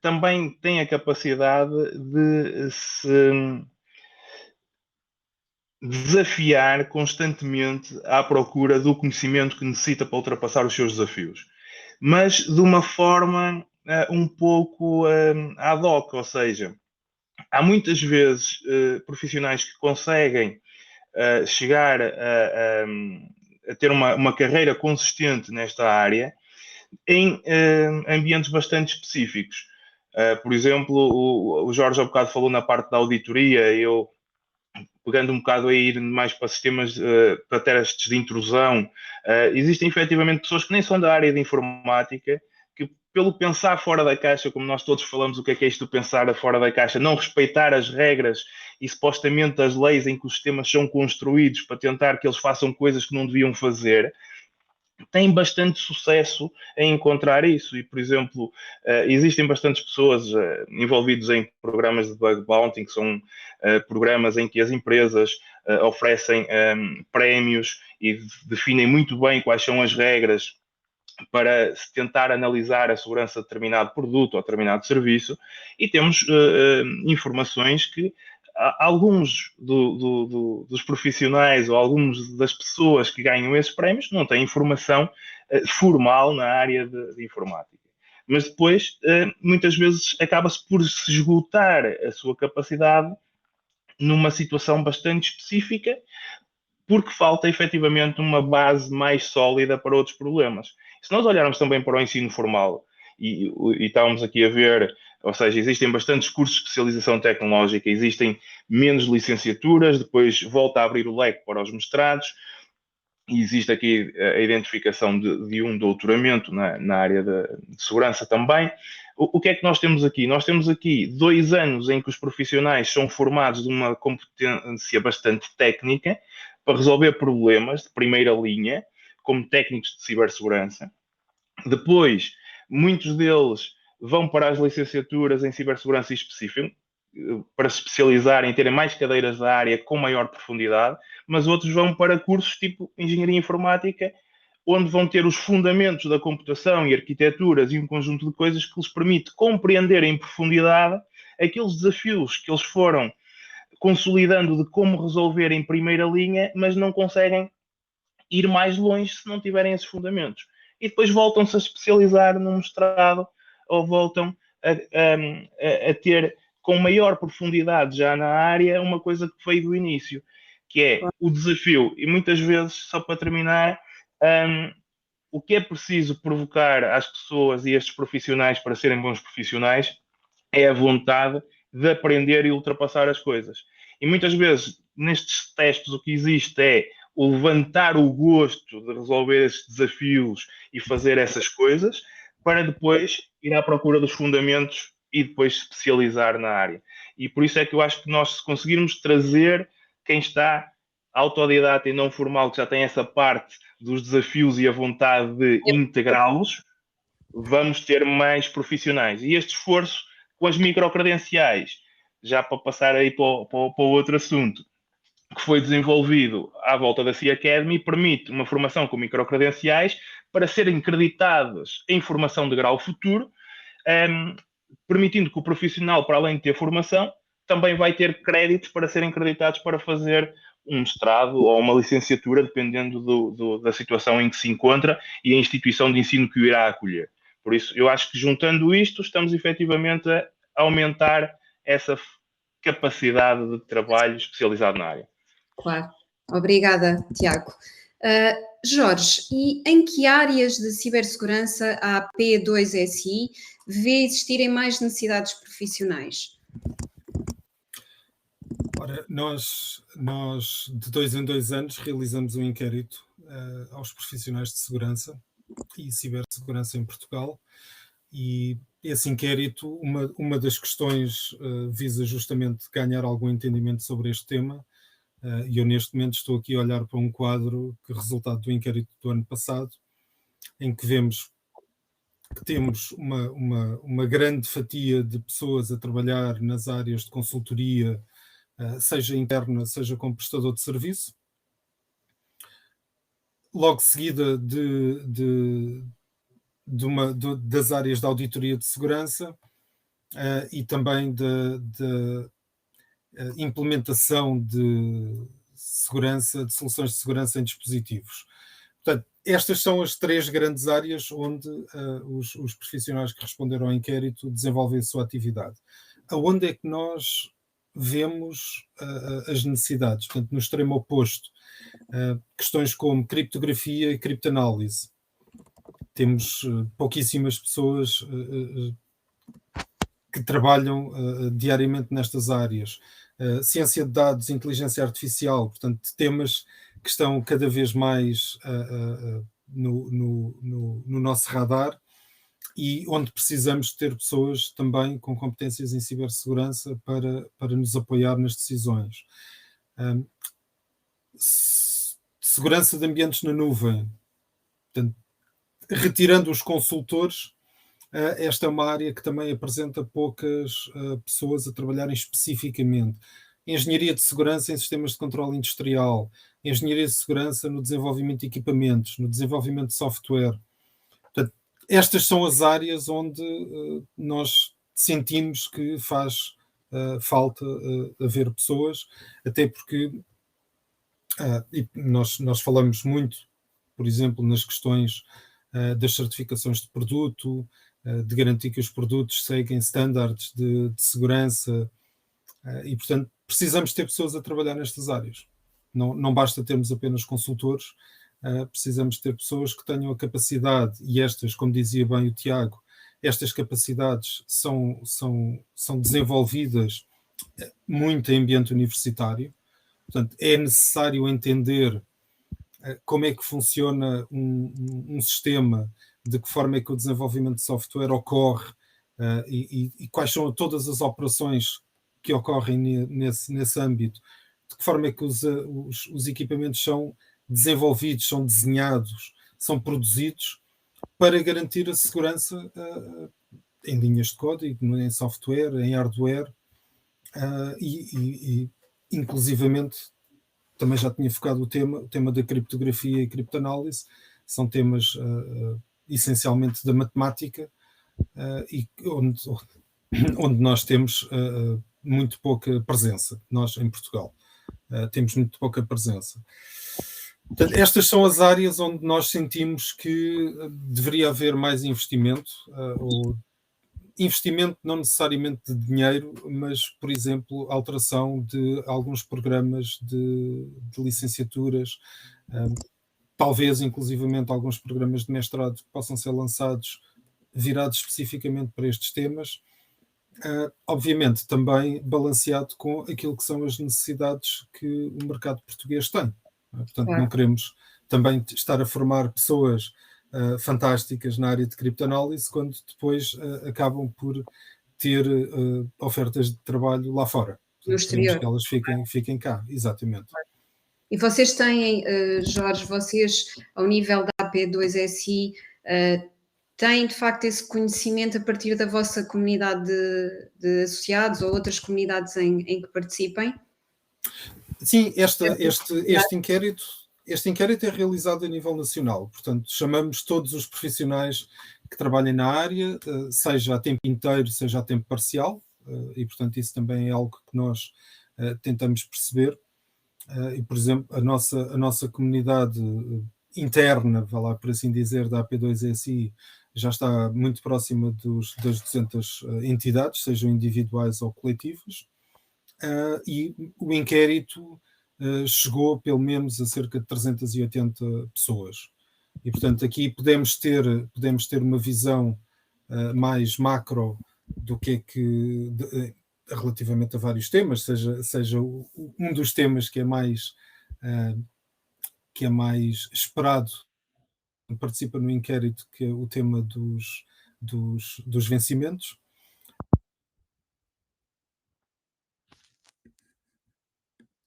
também tem a capacidade de se desafiar constantemente à procura do conhecimento que necessita para ultrapassar os seus desafios, mas de uma forma um pouco ad hoc, ou seja, há muitas vezes profissionais que conseguem chegar a ter uma carreira consistente nesta área em ambientes bastante específicos. Por exemplo, o Jorge há bocado falou na parte da auditoria, eu pegando um bocado a ir mais para sistemas, para testes de intrusão, existem efetivamente pessoas que nem são da área de informática, que pelo pensar fora da caixa, como nós todos falamos, o que é isto de pensar fora da caixa, não respeitar as regras e supostamente as leis em que os sistemas são construídos para tentar que eles façam coisas que não deviam fazer, tem bastante sucesso em encontrar isso. E, por exemplo, existem bastantes pessoas envolvidas em programas de bug bounty, que são programas em que as empresas oferecem prémios e definem muito bem quais são as regras para se tentar analisar a segurança de determinado produto ou determinado serviço, e temos informações que alguns dos profissionais ou algumas das pessoas que ganham esses prémios não têm formação formal na área de informática. Mas depois, muitas vezes, acaba-se por se esgotar a sua capacidade numa situação bastante específica, porque falta efetivamente uma base mais sólida para outros problemas. Se nós olharmos também para o ensino formal, e estávamos aqui a ver, ou seja, existem bastantes cursos de especialização tecnológica, existem menos licenciaturas, depois volta a abrir o leque para os mestrados, e existe aqui a identificação de um doutoramento na área de segurança também. O que é que nós temos aqui? Nós temos aqui 2 anos em que os profissionais são formados de uma competência bastante técnica para resolver problemas de primeira linha, como técnicos de cibersegurança. Depois, muitos deles vão para as licenciaturas em cibersegurança específica, para se especializarem, terem mais cadeiras da área com maior profundidade, mas outros vão para cursos tipo Engenharia Informática, onde vão ter os fundamentos da computação e arquiteturas e um conjunto de coisas que lhes permite compreender em profundidade aqueles desafios que eles foram consolidando de como resolver em primeira linha, mas não conseguem ir mais longe se não tiverem esses fundamentos. E depois voltam-se a especializar no mestrado ou voltam a ter com maior profundidade já na área uma coisa que veio do início, que é o desafio. E muitas vezes, só para terminar, o que é preciso provocar às pessoas e estes profissionais para serem bons profissionais é a vontade de aprender e ultrapassar as coisas. E muitas vezes, nestes testes, o que existe é o levantar o gosto de resolver esses desafios e fazer essas coisas, para depois ir à procura dos fundamentos e depois especializar na área. E por isso é que eu acho que nós, se conseguirmos trazer quem está autodidata e não formal, que já tem essa parte dos desafios e a vontade de integrá-los, vamos ter mais profissionais. E este esforço com as microcredenciais, já para passar aí para o outro assunto, que foi desenvolvido à volta da Sea Academy, permite uma formação com microcredenciais para serem creditadas em formação de grau futuro, permitindo que o profissional, para além de ter formação, também vai ter créditos para serem creditados para fazer um mestrado ou uma licenciatura, dependendo da situação em que se encontra e a instituição de ensino que o irá acolher. Por isso, eu acho que juntando isto, estamos efetivamente a aumentar essa capacidade de trabalho especializado na área. Claro. Obrigada, Tiago. Jorge, e em que áreas de cibersegurança a P2SI vê existirem mais necessidades profissionais? Ora, nós de 2 em 2 anos realizamos um inquérito aos profissionais de segurança e cibersegurança em Portugal, e esse inquérito, uma das questões visa justamente ganhar algum entendimento sobre este tema, e eu neste momento estou aqui a olhar para um quadro que é resultado do inquérito do ano passado, em que vemos que temos uma grande fatia de pessoas a trabalhar nas áreas de consultoria, seja interna, seja como prestador de serviço. Logo seguida das áreas da auditoria de segurança e também da implementação de segurança, de soluções de segurança em dispositivos. Portanto, estas são as 3 grandes áreas onde os profissionais que responderam ao inquérito desenvolvem a sua atividade. Aonde é que nós vemos as necessidades? Portanto, no extremo oposto, questões como criptografia e criptanálise. Temos pouquíssimas pessoas que trabalham diariamente nestas áreas. Ciência de dados, inteligência artificial, portanto, temas que estão cada vez mais no nosso radar e onde precisamos ter pessoas também com competências em cibersegurança para nos apoiar nas decisões. Segurança de ambientes na nuvem. Portanto, retirando os consultores, esta é uma área que também apresenta poucas pessoas a trabalharem especificamente. Engenharia de segurança em sistemas de controle industrial, engenharia de segurança no desenvolvimento de equipamentos, no desenvolvimento de software. Portanto, estas são as áreas onde nós sentimos que faz falta haver pessoas, até porque nós falamos muito, por exemplo, nas questões das certificações de produto, de garantir que os produtos seguem standards de segurança e, portanto, precisamos ter pessoas a trabalhar nestas áreas. Não basta termos apenas consultores, precisamos ter pessoas que tenham a capacidade, e estas, como dizia bem o Tiago, estas capacidades são desenvolvidas muito em ambiente universitário. Portanto, é necessário entender como é que funciona um sistema, de que forma é que o desenvolvimento de software ocorre e quais são todas as operações que ocorrem nesse âmbito, de que forma é que os equipamentos são desenvolvidos, são desenhados, são produzidos para garantir a segurança em linhas de código, em software, em hardware e inclusivamente também já tinha focado o tema da criptografia e criptanálise, são temas essencialmente da matemática e onde nós temos muito pouca presença, nós em Portugal temos muito pouca presença. Portanto, estas são as áreas onde nós sentimos que deveria haver mais investimento, ou investimento não necessariamente de dinheiro, mas, por exemplo, alteração de alguns programas de licenciaturas, talvez inclusivamente alguns programas de mestrado que possam ser lançados virados especificamente para estes temas, obviamente também balanceado com aquilo que são as necessidades que o mercado português tem. Portanto, não queremos também estar a formar pessoas fantásticas na área de criptoanálise quando depois acabam por ter ofertas de trabalho lá fora. No exterior. Que elas fiquem cá, exatamente. E vocês têm, Jorge, vocês, ao nível da AP2SI, têm de facto esse conhecimento a partir da vossa comunidade de associados ou outras comunidades em que participem? Sim, este inquérito é realizado a nível nacional, portanto, chamamos todos os profissionais que trabalhem na área, seja a tempo inteiro, seja a tempo parcial, e portanto isso também é algo que nós tentamos perceber. E, por exemplo, a nossa comunidade interna, vá lá por assim dizer, da AP2SI, já está muito próxima das 200 entidades, sejam individuais ou coletivas, e o inquérito chegou pelo menos a cerca de 380 pessoas. E, portanto, aqui podemos ter uma visão mais macro do que é que... relativamente a vários temas, seja um dos temas que é mais esperado, participa no inquérito, que é o tema dos vencimentos.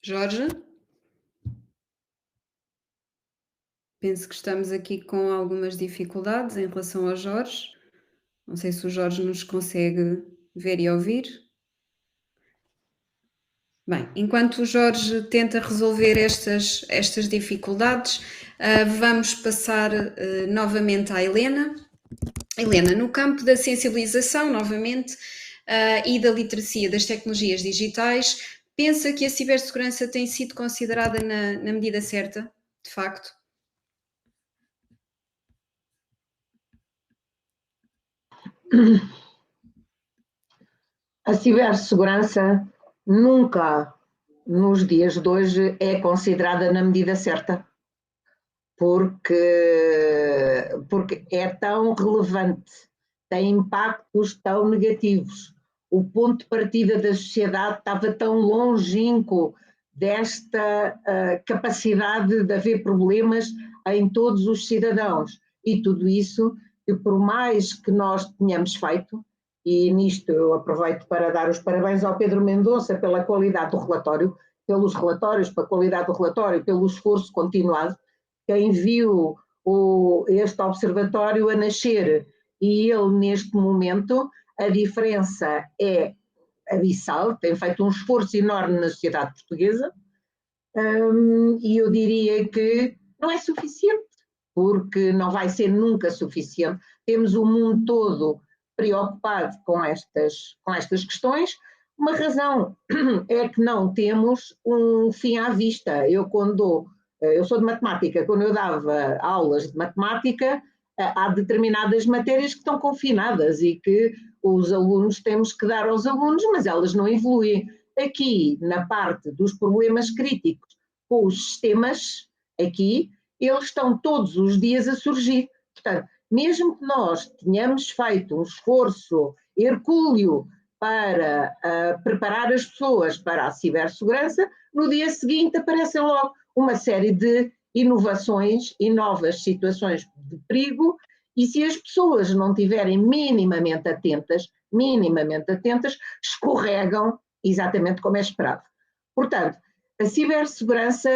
Jorge? Penso que estamos aqui com algumas dificuldades em relação ao Jorge. Não sei se o Jorge nos consegue ver e ouvir. Bem, enquanto o Jorge tenta resolver estas dificuldades, vamos passar novamente à Helena. Helena, no campo da sensibilização, novamente, e da literacia das tecnologias digitais, pensa que a cibersegurança tem sido considerada na medida certa, de facto? A cibersegurança nunca, nos dias de hoje, é considerada na medida certa, porque é tão relevante, tem impactos tão negativos. O ponto de partida da sociedade estava tão longínquo desta capacidade de haver problemas em todos os cidadãos. E tudo isso, que por mais que nós tenhamos feito, e nisto eu aproveito para dar os parabéns ao Pedro Mendonça pela qualidade do relatório, pelos relatórios, pela qualidade do relatório, pelo esforço continuado, quem viu este observatório a nascer e ele neste momento, a diferença é abissal, tem feito um esforço enorme na sociedade portuguesa, e eu diria que não é suficiente, porque não vai ser nunca suficiente. Temos o mundo todo preocupado com estas questões. Uma razão é que não temos um fim à vista. Eu sou de matemática, quando eu dava aulas de matemática, há determinadas matérias que estão confinadas e que os alunos temos que dar aos alunos, mas elas não evoluem. Aqui, na parte dos problemas críticos com os sistemas, aqui, eles estão todos os dias a surgir. Portanto, mesmo que nós tenhamos feito um esforço hercúleo para preparar as pessoas para a cibersegurança, no dia seguinte aparecem logo uma série de inovações e novas situações de perigo, e se as pessoas não estiverem minimamente atentas, escorregam exatamente como é esperado. Portanto, a cibersegurança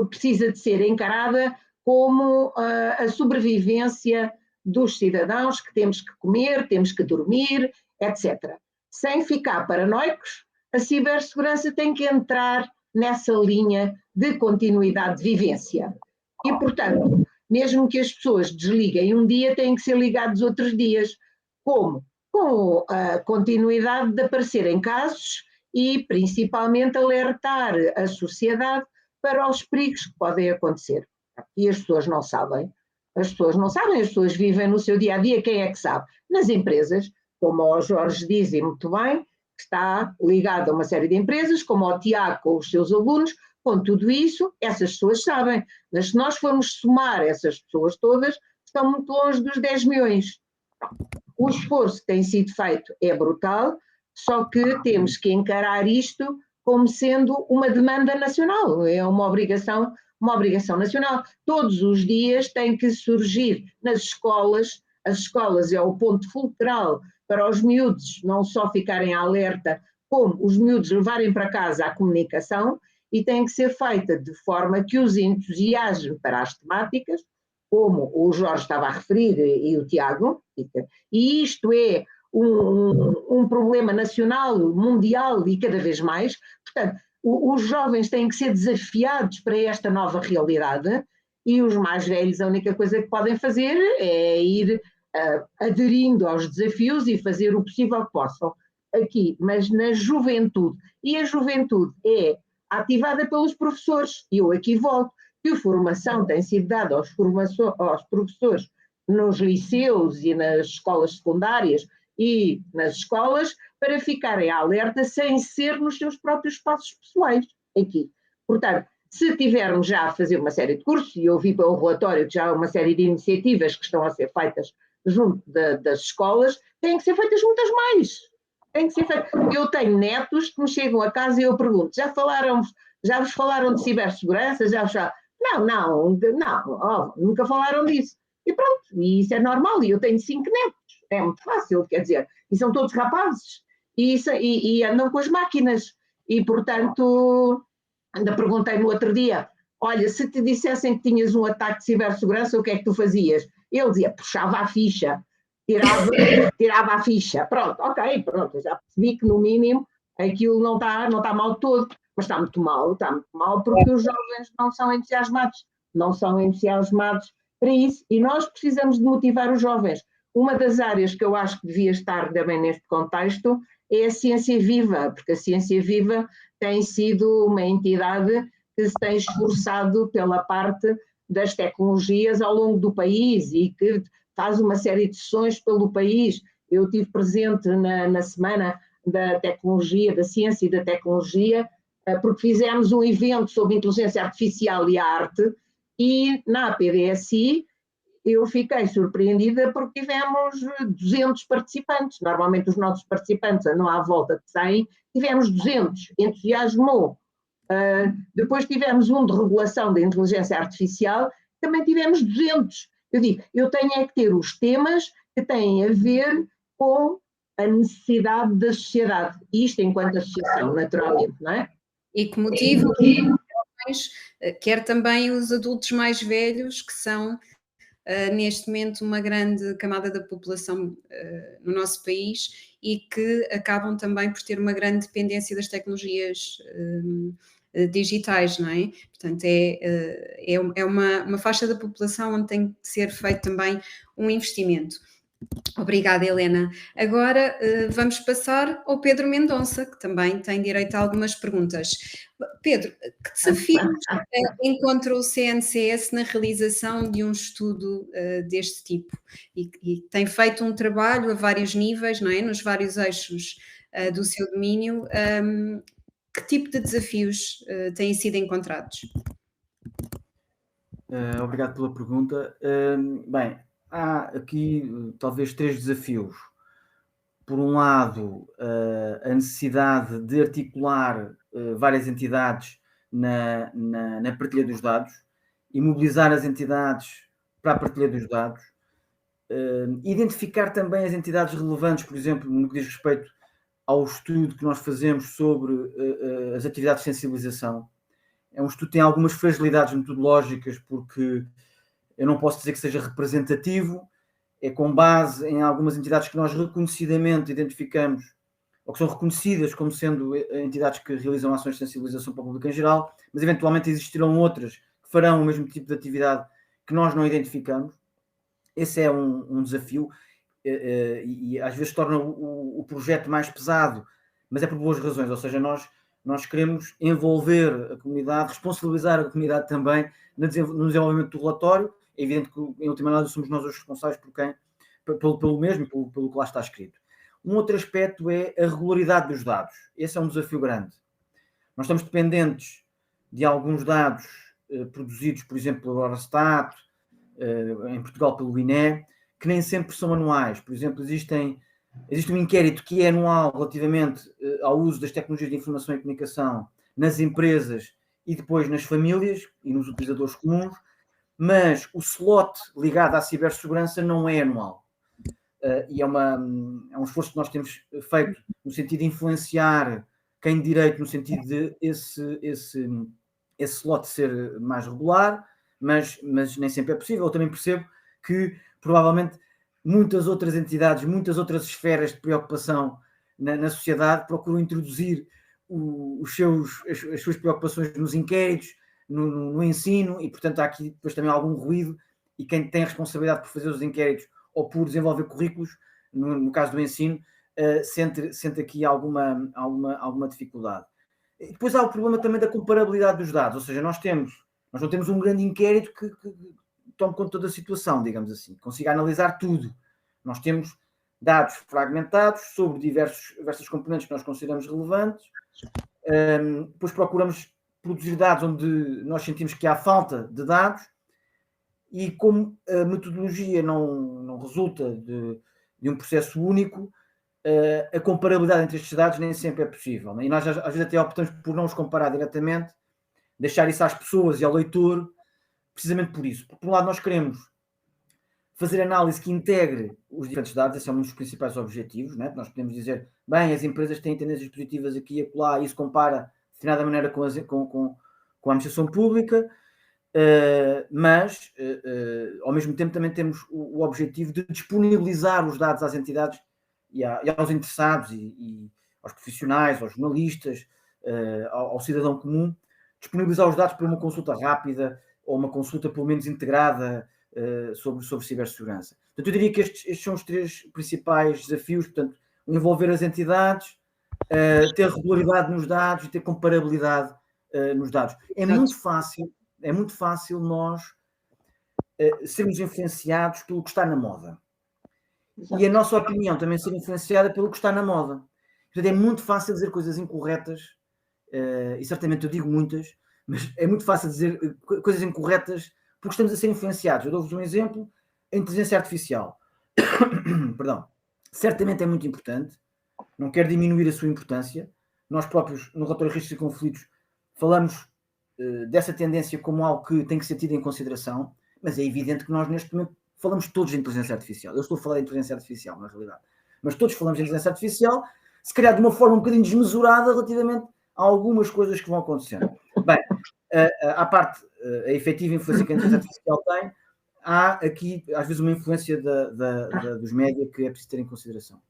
precisa de ser encarada como a sobrevivência dos cidadãos, que temos que comer, temos que dormir, etc. Sem ficar paranoicos, a cibersegurança tem que entrar nessa linha de continuidade de vivência. E, portanto, mesmo que as pessoas desliguem um dia, têm que ser ligados outros dias. Como? Com a continuidade de aparecerem casos e, principalmente, alertar a sociedade para os perigos que podem acontecer. E as pessoas não sabem. As pessoas vivem no seu dia-a-dia, quem é que sabe? Nas empresas, como o Jorge diz muito bem, está ligado a uma série de empresas, como o Tiago com os seus alunos, com tudo isso, essas pessoas sabem. Mas se nós formos somar essas pessoas todas, estão muito longe dos 10 milhões. O esforço que tem sido feito é brutal, só que temos que encarar isto como sendo uma demanda nacional, é uma obrigação nacional. Todos os dias tem que surgir nas escolas, as escolas é o ponto fulcral para os miúdos não só ficarem alerta, como os miúdos levarem para casa a comunicação, e tem que ser feita de forma que os entusiasme para as temáticas, como o Jorge estava a referir e o Tiago, e isto é um problema nacional, mundial e cada vez mais. Portanto, os jovens têm que ser desafiados para esta nova realidade, e os mais velhos a única coisa que podem fazer é ir aderindo aos desafios e fazer o possível que possam aqui, mas na juventude. E a juventude é ativada pelos professores, e eu aqui volto, que a formação tem sido dada aos professores nos liceus e nas escolas secundárias e nas escolas para ficarem alerta sem ser nos seus próprios espaços pessoais aqui. Portanto, se tivermos já a fazer uma série de cursos, e eu vi pelo relatório que já há uma série de iniciativas que estão a ser feitas junto das escolas, têm que ser feitas muitas mais. Tem que ser feito. Eu tenho netos que me chegam a casa e eu pergunto, já vos falaram de cibersegurança? Não, nunca falaram disso. E pronto, e isso é normal, e eu tenho 5 netos, é muito fácil, quer dizer, e são todos rapazes, e andam com as máquinas, e portanto, ainda perguntei no outro dia, olha, se te dissessem que tinhas um ataque de cibersegurança, o que é que tu fazias? Ele dizia, puxava a ficha, tirava a ficha, pronto, ok, pronto, já percebi que no mínimo aquilo não está mal todo, mas está muito mal porque os jovens não são entusiasmados para isso, e nós precisamos de motivar os jovens. Uma das áreas que eu acho que devia estar também neste contexto é a Ciência Viva, porque a Ciência Viva tem sido uma entidade que se tem esforçado pela parte das tecnologias ao longo do país e que faz uma série de sessões pelo país. Eu estive presente na Semana da Tecnologia, da Ciência e da Tecnologia, porque fizemos um evento sobre inteligência artificial e arte, e na APDSI eu fiquei surpreendida porque tivemos 200 participantes. Normalmente os nossos participantes andam à volta de 100, tivemos 200, entusiasmou. Depois tivemos um de regulação da inteligência artificial, também tivemos 200. Eu digo, eu tenho é que ter os temas que têm a ver com a necessidade da sociedade, isto enquanto associação, naturalmente, não é? E que motiva quer também os adultos mais velhos, que são neste momento uma grande camada da população no nosso país e que acabam também por ter uma grande dependência das tecnologias digitais, não é? Portanto, é uma faixa da população onde tem que ser feito também um investimento. Obrigada, Helena. Agora vamos passar ao Pedro Mendonça, que também tem direito a algumas perguntas. Pedro, que desafios encontra o CNCS na realização de um estudo deste tipo? E tem feito um trabalho a vários níveis, não é? Nos vários eixos do seu domínio. Que tipo de desafios têm sido encontrados? Obrigado pela pergunta. Bem, há aqui talvez 3 desafios. Por um lado, a necessidade de articular várias entidades na partilha dos dados e mobilizar as entidades para a partilha dos dados. Identificar também as entidades relevantes, por exemplo, no que diz respeito ao estudo que nós fazemos sobre as atividades de sensibilização. É um estudo que tem algumas fragilidades metodológicas, porque eu não posso dizer que seja representativo, é com base em algumas entidades que nós reconhecidamente identificamos, ou que são reconhecidas como sendo entidades que realizam ações de sensibilização para o público em geral, mas eventualmente existirão outras que farão o mesmo tipo de atividade que nós não identificamos. Esse é um desafio e às vezes torna o projeto mais pesado, mas é por boas razões, ou seja, nós queremos envolver a comunidade, responsabilizar a comunidade também no desenvolvimento do relatório. É evidente que, em última análise, somos nós os responsáveis pelo mesmo, pelo que lá está escrito. Um outro aspecto é a regularidade dos dados. Esse é um desafio grande. Nós estamos dependentes de alguns dados produzidos, por exemplo, pelo Eurostat, em Portugal pelo INE, que nem sempre são anuais. Por exemplo, existem Existe um inquérito que é anual relativamente ao uso das tecnologias de informação e comunicação nas empresas e depois nas famílias e nos utilizadores comuns, mas o slot ligado à cibersegurança não é anual. E é um esforço que nós temos feito no sentido de influenciar quem de direito, no sentido de esse slot ser mais regular, mas nem sempre é possível. Eu também percebo que, provavelmente, muitas outras entidades, muitas outras esferas de preocupação na sociedade procuram introduzir as suas preocupações nos inquéritos, no ensino, e, portanto, há aqui depois também algum ruído, e quem tem a responsabilidade por fazer os inquéritos ou por desenvolver currículos, no caso do ensino, sente aqui alguma dificuldade. E depois há o problema também da comparabilidade dos dados, ou seja, nós não temos um grande inquérito que tome conta da situação, digamos assim, consiga analisar tudo. Nós temos dados fragmentados sobre diversas componentes que nós consideramos relevantes, depois procuramos produzir dados onde nós sentimos que há falta de dados, e como a metodologia não resulta de um processo único, a comparabilidade entre estes dados nem sempre é possível. E nós às vezes até optamos por não os comparar diretamente, deixar isso às pessoas e ao leitor, precisamente por isso. Por um lado, nós queremos fazer análise que integre os diferentes dados, esse é um dos principais objetivos, né? Nós podemos dizer, bem, as empresas têm tendências positivas aqui e acolá, e isso compara de determinada maneira com a administração pública, mas ao mesmo tempo também temos o objetivo de disponibilizar os dados às entidades e aos interessados e aos profissionais, aos jornalistas, ao cidadão comum, disponibilizar os dados para uma consulta rápida ou uma consulta pelo menos integrada sobre cibersegurança. Portanto, eu diria que estes são os 3 principais desafios, portanto, envolver as entidades, ter regularidade nos dados e ter comparabilidade nos dados. É muito fácil nós sermos influenciados pelo que está na moda. E a nossa opinião também ser influenciada pelo que está na moda. Portanto, é muito fácil dizer coisas incorretas, e certamente eu digo muitas, mas é muito fácil dizer coisas incorretas porque estamos a ser influenciados. Eu dou-vos um exemplo: a inteligência artificial. Perdão. Certamente é muito importante, não quero diminuir a sua importância. Nós próprios, no relatório de riscos e conflitos, falamos dessa tendência como algo que tem que ser tido em consideração, mas é evidente que nós neste momento falamos todos de inteligência artificial. Eu estou a falar de inteligência artificial, na realidade. Mas todos falamos de inteligência artificial, se calhar de uma forma um bocadinho desmesurada relativamente a algumas coisas que vão acontecendo. Bem, à parte a efetiva influência que a inteligência artificial tem, há aqui, às vezes, uma influência dos média que é preciso ter em consideração.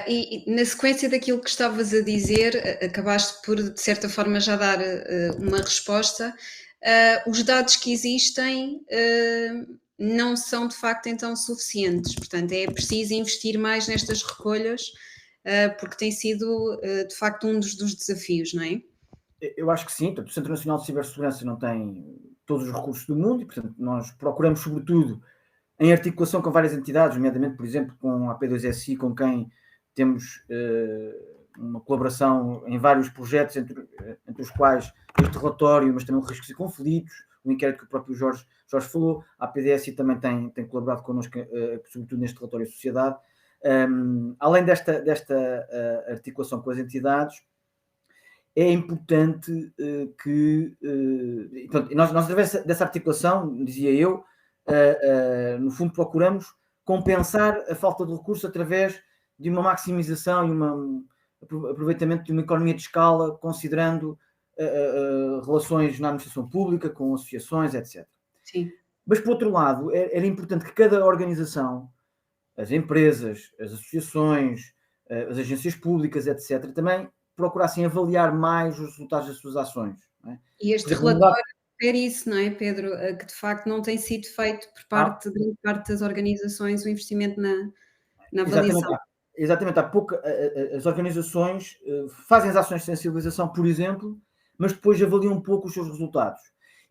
E na sequência daquilo que estavas a dizer, acabaste por, de certa forma, já dar uma resposta. Os dados que existem não são, de facto, então suficientes. Portanto, é preciso investir mais nestas recolhas, porque tem sido, de facto, um dos desafios, não é? Eu acho que sim. Portanto, o Centro Nacional de Cibersegurança não tem todos os recursos do mundo e, portanto, nós procuramos, sobretudo, em articulação com várias entidades, nomeadamente, por exemplo, com a P2SI, com quem temos uma colaboração em vários projetos, entre os quais este relatório, mas também o riscos e conflitos, o inquérito que o próprio Jorge falou. A PDSI também tem colaborado connosco, sobretudo neste relatório de sociedade. Além desta articulação com as entidades, é importante que... Portanto, nós, através dessa articulação, dizia eu, no fundo procuramos compensar a falta de recursos através de uma maximização e um aproveitamento de uma economia de escala, considerando relações na administração pública, com associações, etc. Sim. Mas, por outro lado, era importante que cada organização, as empresas, as associações, as agências públicas, etc., também procurassem avaliar mais os resultados das suas ações. Não é? E este relatório refere isso, não é, Pedro? Que de facto não tem sido feito por parte de grande parte das organizações o investimento na avaliação. Exatamente, há pouca, as organizações fazem as ações de sensibilização, por exemplo, mas depois avaliam um pouco os seus resultados.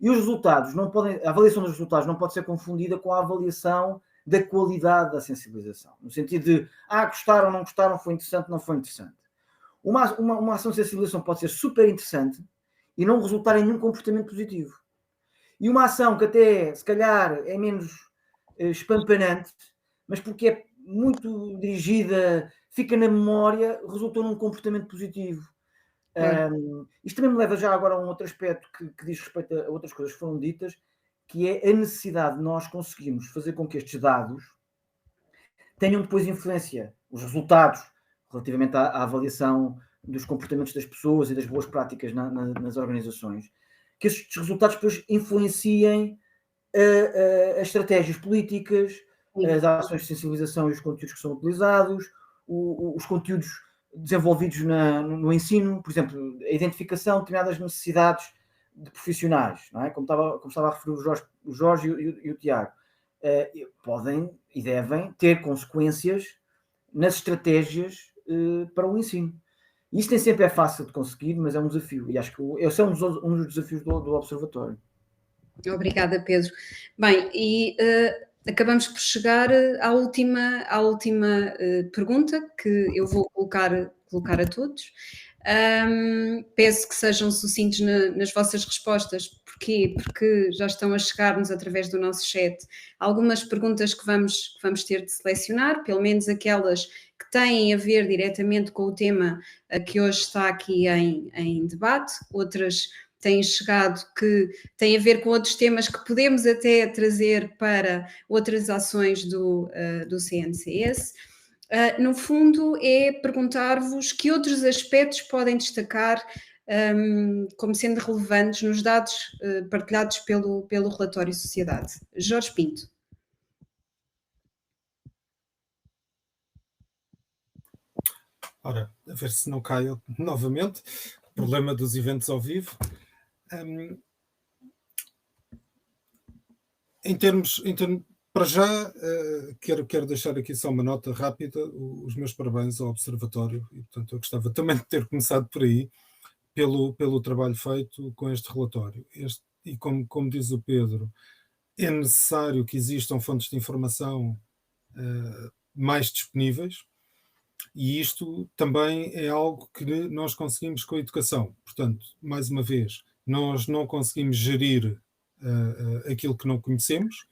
E os resultados a avaliação dos resultados não pode ser confundida com a avaliação da qualidade da sensibilização, no sentido de, gostaram, não gostaram, foi interessante, não foi interessante. Uma ação de sensibilização pode ser super interessante e não resultar em nenhum comportamento positivo. E uma ação que até, se calhar, é menos espampanante, mas porque é muito dirigida, fica na memória, resultou num comportamento positivo. Isto também me leva já agora a um outro aspecto que diz respeito a outras coisas que foram ditas, que é a necessidade de nós conseguirmos fazer com que estes dados tenham depois influência, os resultados relativamente à avaliação dos comportamentos das pessoas e das boas práticas nas organizações, que estes resultados depois influenciem as estratégias políticas, as ações de sensibilização e os conteúdos que são utilizados, os conteúdos desenvolvidos no ensino, por exemplo, a identificação de determinadas necessidades de profissionais, não é? Como estava a referir o Jorge e o Tiago, podem e devem ter consequências nas estratégias para o ensino. Isso nem sempre é fácil de conseguir, mas é um desafio, e acho que esse é um dos desafios do Observatório. Obrigada, Pedro. Bem, e acabamos por chegar à última pergunta que eu vou colocar a todos. Peço que sejam sucintos nas vossas respostas. Porquê? Porque já estão a chegar-nos através do nosso chat algumas perguntas que vamos ter de selecionar, pelo menos aquelas que têm a ver diretamente com o tema que hoje está aqui em debate, outras têm chegado que têm a ver com outros temas que podemos até trazer para outras ações do CNCS. No fundo, é perguntar-vos que outros aspectos podem destacar como sendo relevantes nos dados partilhados pelo relatório Sociedade. Jorge Pinto. Ora, a ver se não caio novamente. Problema dos eventos ao vivo. Em termos para já, quero deixar aqui só uma nota rápida, os meus parabéns ao Observatório, e portanto eu gostava também de ter começado por aí, pelo trabalho feito com este relatório. E como diz o Pedro, é necessário que existam fontes de informação mais disponíveis, e isto também é algo que nós conseguimos com a educação. Portanto, mais uma vez, nós não conseguimos gerir aquilo que não conhecemos,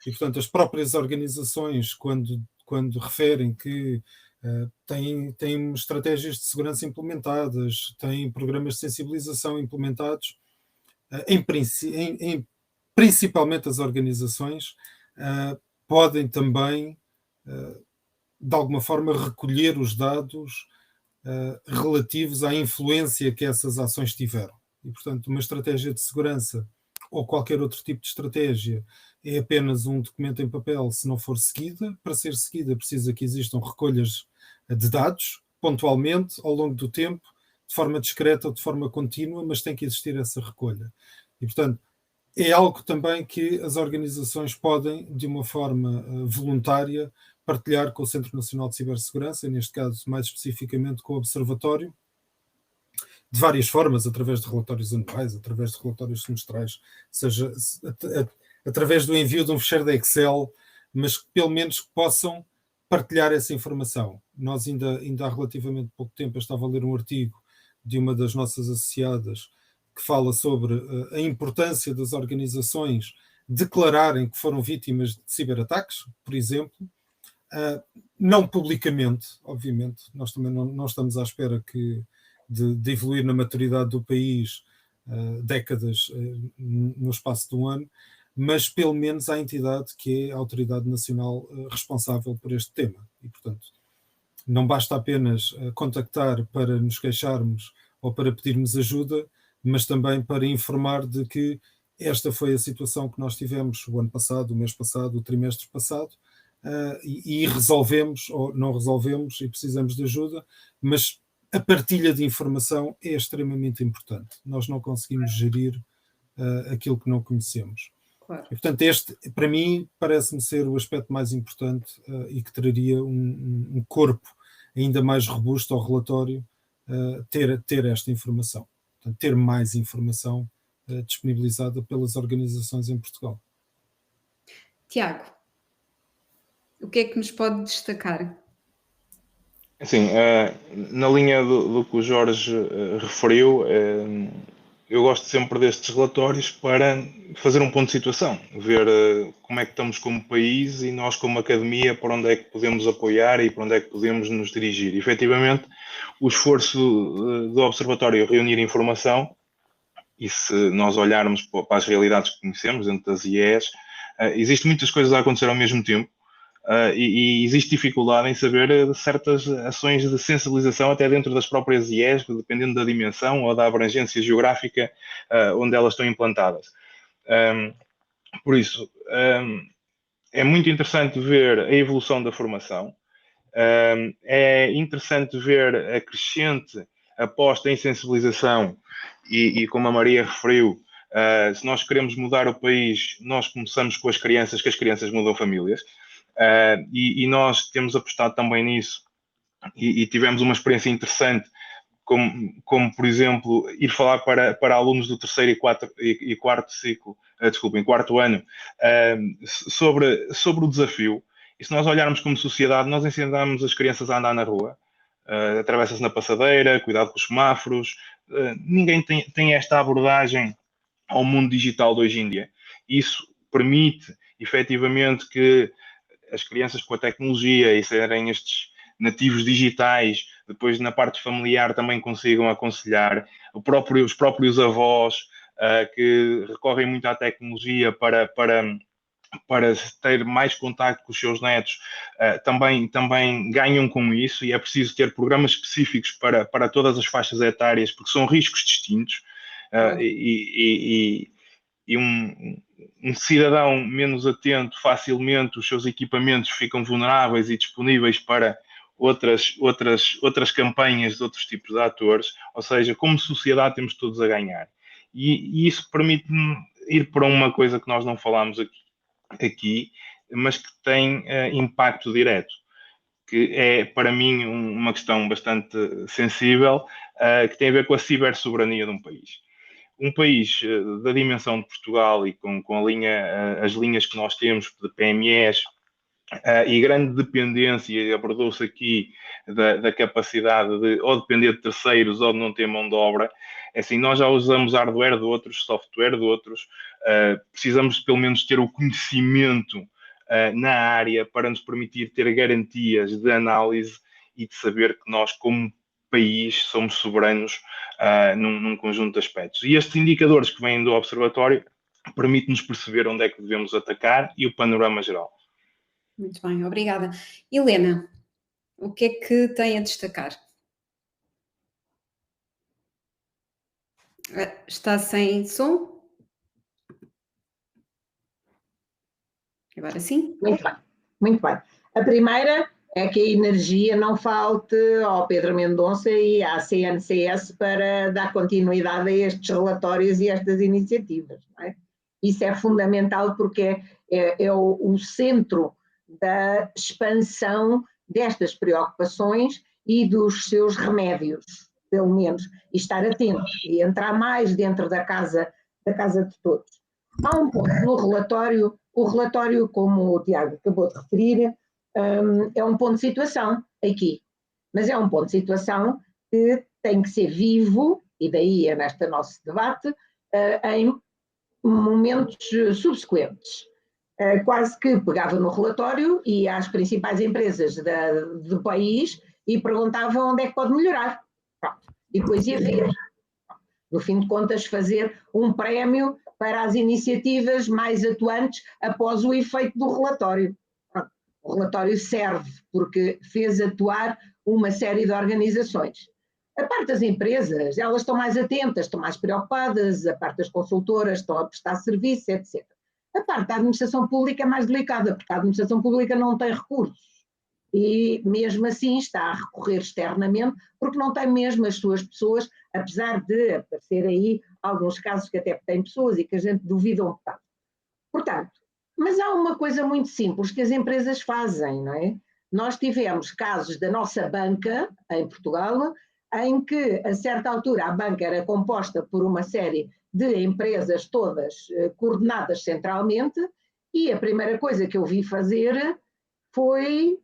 e portanto as próprias organizações, quando referem que têm estratégias de segurança implementadas, têm programas de sensibilização implementados, principalmente as organizações, podem também de alguma forma recolher os dados relativos à influência que essas ações tiveram. E portanto uma estratégia de segurança ou qualquer outro tipo de estratégia é apenas um documento em papel se não for seguida. Para ser seguida precisa que existam recolhas de dados, pontualmente, ao longo do tempo, de forma discreta ou de forma contínua, mas tem que existir essa recolha. E, portanto, é algo também que as organizações podem, de uma forma voluntária, partilhar com o Centro Nacional de Cibersegurança, neste caso mais especificamente com o Observatório, de várias formas, através de relatórios anuais, através de relatórios semestrais, seja através do envio de um ficheiro de Excel, mas que pelo menos possam partilhar essa informação. Nós ainda há relativamente pouco tempo eu estava a ler um artigo de uma das nossas associadas que fala sobre a importância das organizações declararem que foram vítimas de ciberataques, por exemplo, não publicamente, obviamente, nós também não estamos à espera de evoluir na maturidade do país décadas no espaço de um ano, mas pelo menos à entidade que é a Autoridade Nacional responsável por este tema. E, portanto, não basta apenas contactar para nos queixarmos ou para pedirmos ajuda, mas também para informar de que esta foi a situação que nós tivemos o ano passado, o mês passado, o trimestre passado, e resolvemos ou não resolvemos e precisamos de ajuda, mas a partilha de informação é extremamente importante. Nós não conseguimos gerir aquilo que não conhecemos. Claro. E, portanto, este, para mim, parece-me ser o aspecto mais importante e que traria um corpo ainda mais robusto ao relatório, ter esta informação. Portanto, ter mais informação disponibilizada pelas organizações em Portugal. Tiago, o que é que nos pode destacar? Assim, na linha do que o Jorge referiu, eu gosto sempre destes relatórios para fazer um ponto de situação, ver como é que estamos como país e nós como academia, para onde é que podemos apoiar e para onde é que podemos nos dirigir. E, efetivamente, o esforço do Observatório reunir informação, e se nós olharmos para as realidades que conhecemos dentro das IES, existem muitas coisas a acontecer ao mesmo tempo. E existe dificuldade em saber certas ações de sensibilização até dentro das próprias IES, dependendo da dimensão ou da abrangência geográfica onde elas estão implantadas. Por isso, é muito interessante ver a evolução da formação, é interessante ver a crescente aposta em sensibilização e como a Maria referiu, se nós queremos mudar o país, nós começamos com as crianças, que as crianças mudam famílias. E nós temos apostado também nisso e tivemos uma experiência interessante, como por exemplo, ir falar para alunos do terceiro e quarto ciclo, em quarto ano, sobre o desafio. E se nós olharmos como sociedade, nós ensinamos as crianças a andar na rua, atravessa-se na passadeira, cuidado com os semáforos. Ninguém tem esta abordagem ao mundo digital de hoje em dia. Isso permite, efetivamente, que as crianças com a tecnologia e serem estes nativos digitais, depois na parte familiar também consigam aconselhar, os próprios avós que recorrem muito à tecnologia para ter mais contacto com os seus netos, também ganham com isso, e é preciso ter programas específicos para todas as faixas etárias, porque são riscos distintos, e um cidadão menos atento, facilmente os seus equipamentos ficam vulneráveis e disponíveis para outras campanhas de outros tipos de atores. Ou seja, como sociedade temos todos a ganhar. E isso permite-me ir para uma coisa que nós não falámos aqui, mas que tem impacto direto, que é, para mim, uma questão bastante sensível, que tem a ver com a cibersoberania de um país. Um país da dimensão de Portugal e com as linhas que nós temos de PMEs e grande dependência, abordou-se aqui da capacidade de ou depender de terceiros ou de não ter mão de obra. É assim, nós já usamos hardware de outros, software de outros, precisamos pelo menos ter o conhecimento na área para nos permitir ter garantias de análise e de saber que nós, como país, somos soberanos num conjunto de aspectos. E estes indicadores que vêm do Observatório permitem-nos perceber onde é que devemos atacar e o panorama geral. Muito bem, obrigada. Helena, o que é que tem a destacar? Está sem som? Agora sim? Muito bem, muito bem. A primeira é que a energia não falte ao Pedro Mendonça e à CNCS para dar continuidade a estes relatórios e estas iniciativas. Não é? Isso é fundamental porque é o centro da expansão destas preocupações e dos seus remédios, pelo menos, e estar atento e entrar mais dentro da casa de todos. Há um ponto no relatório, o relatório, como o Tiago acabou de referir, é um ponto de situação aqui, mas é um ponto de situação que tem que ser vivo, e daí é neste nosso debate, em momentos subsequentes. Quase que pegava no relatório e às principais empresas do país e perguntava onde é que pode melhorar. Pronto. E depois ia ver. No fim de contas, fazer um prémio para as iniciativas mais atuantes após o efeito do relatório. Pronto. O relatório serve porque fez atuar uma série de organizações. A parte das empresas, elas estão mais atentas, estão mais preocupadas, a parte das consultoras estão a prestar serviço, etc. A parte da administração pública é mais delicada, porque a administração pública não tem recursos e mesmo assim está a recorrer externamente porque não tem mesmo as suas pessoas, apesar de aparecer aí alguns casos que até têm pessoas e que a gente duvida um bocado. Portanto, mas há uma coisa muito simples que as empresas fazem, não é? Nós tivemos casos da nossa banca em Portugal em que a certa altura a banca era composta por uma série de empresas todas coordenadas centralmente e a primeira coisa que eu vi fazer foi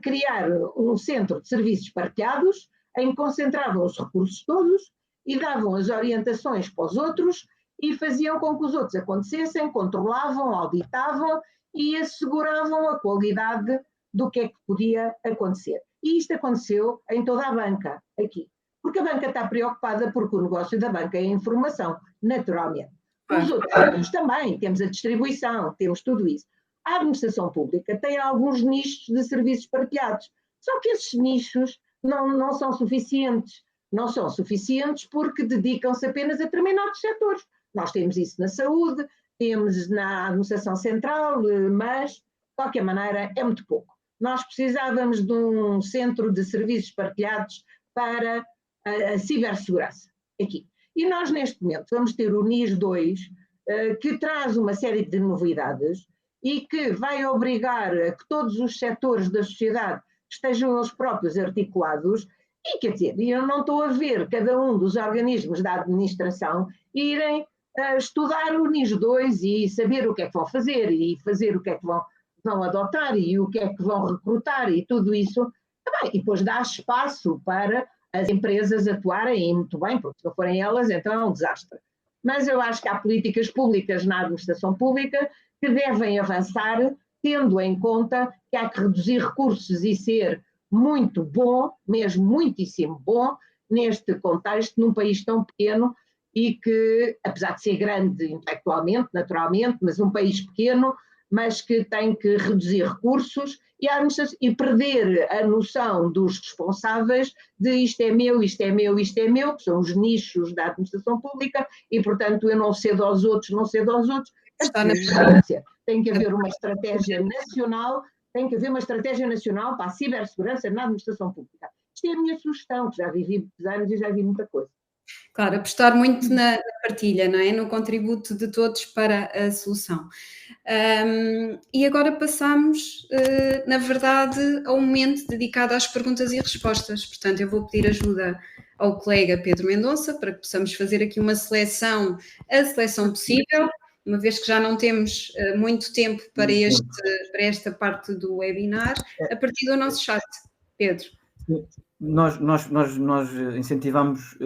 criar um centro de serviços partilhados em que concentravam os recursos todos e davam as orientações para os outros e faziam com que os outros acontecessem, controlavam, auditavam e asseguravam a qualidade do que é que podia acontecer. E isto aconteceu em toda a banca aqui. Porque a banca está preocupada porque o negócio da banca é a informação, naturalmente. Os outros setores também, temos a distribuição, temos tudo isso. A administração pública tem alguns nichos de serviços partilhados, só que esses nichos não são suficientes. Não são suficientes porque dedicam-se apenas a determinados setores. Nós temos isso na saúde, temos na administração central, mas, de qualquer maneira, é muito pouco. Nós precisávamos de um centro de serviços partilhados para a cibersegurança aqui. E nós, neste momento, vamos ter o NIS 2, que traz uma série de novidades e que vai obrigar a que todos os setores da sociedade estejam eles próprios articulados. E, quer dizer, eu não estou a ver cada um dos organismos da administração irem estudar o NIS 2 e saber o que é que vão fazer e fazer o que é que vão adotar e o que é que vão recrutar e tudo isso. E depois dá espaço para as empresas atuarem e muito bem, porque se não forem elas, então é um desastre. Mas eu acho que há políticas públicas na administração pública que devem avançar tendo em conta que há que reduzir recursos e ser muito bom, mesmo muitíssimo bom, neste contexto, num país tão pequeno e que, apesar de ser grande intelectualmente, naturalmente, mas um país pequeno, mas que tem que reduzir recursos e perder a noção dos responsáveis de isto é meu, isto é meu, isto é meu, que são os nichos da administração pública, e, portanto, eu não cedo aos outros, não cedo aos outros. Tem que haver uma estratégia nacional, tem que haver uma estratégia nacional para a cibersegurança na administração pública. Isto é a minha sugestão, que já vivi muitos anos e já vi muita coisa. Claro, apostar muito na partilha, não é? No contributo de todos para a solução. E agora passamos, na verdade, ao momento dedicado às perguntas e respostas. Portanto, eu vou pedir ajuda ao colega Pedro Mendonça para que possamos fazer aqui uma seleção, a seleção possível, uma vez que já não temos muito tempo para esta parte do webinar, a partir do nosso chat. Pedro. Nós incentivamos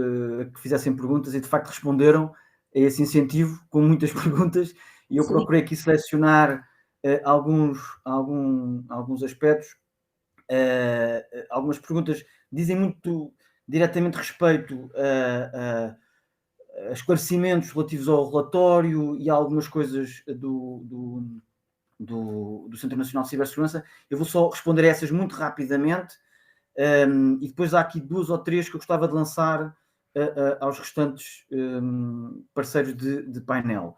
a que fizessem perguntas e de facto responderam a esse incentivo com muitas perguntas e eu procurei aqui selecionar alguns aspectos. Algumas perguntas dizem muito diretamente respeito a esclarecimentos relativos ao relatório e a algumas coisas do Centro Nacional de Cibersegurança. Eu vou só responder a essas muito rapidamente. E depois há aqui 2 ou 3 que eu gostava de lançar aos restantes parceiros de painel.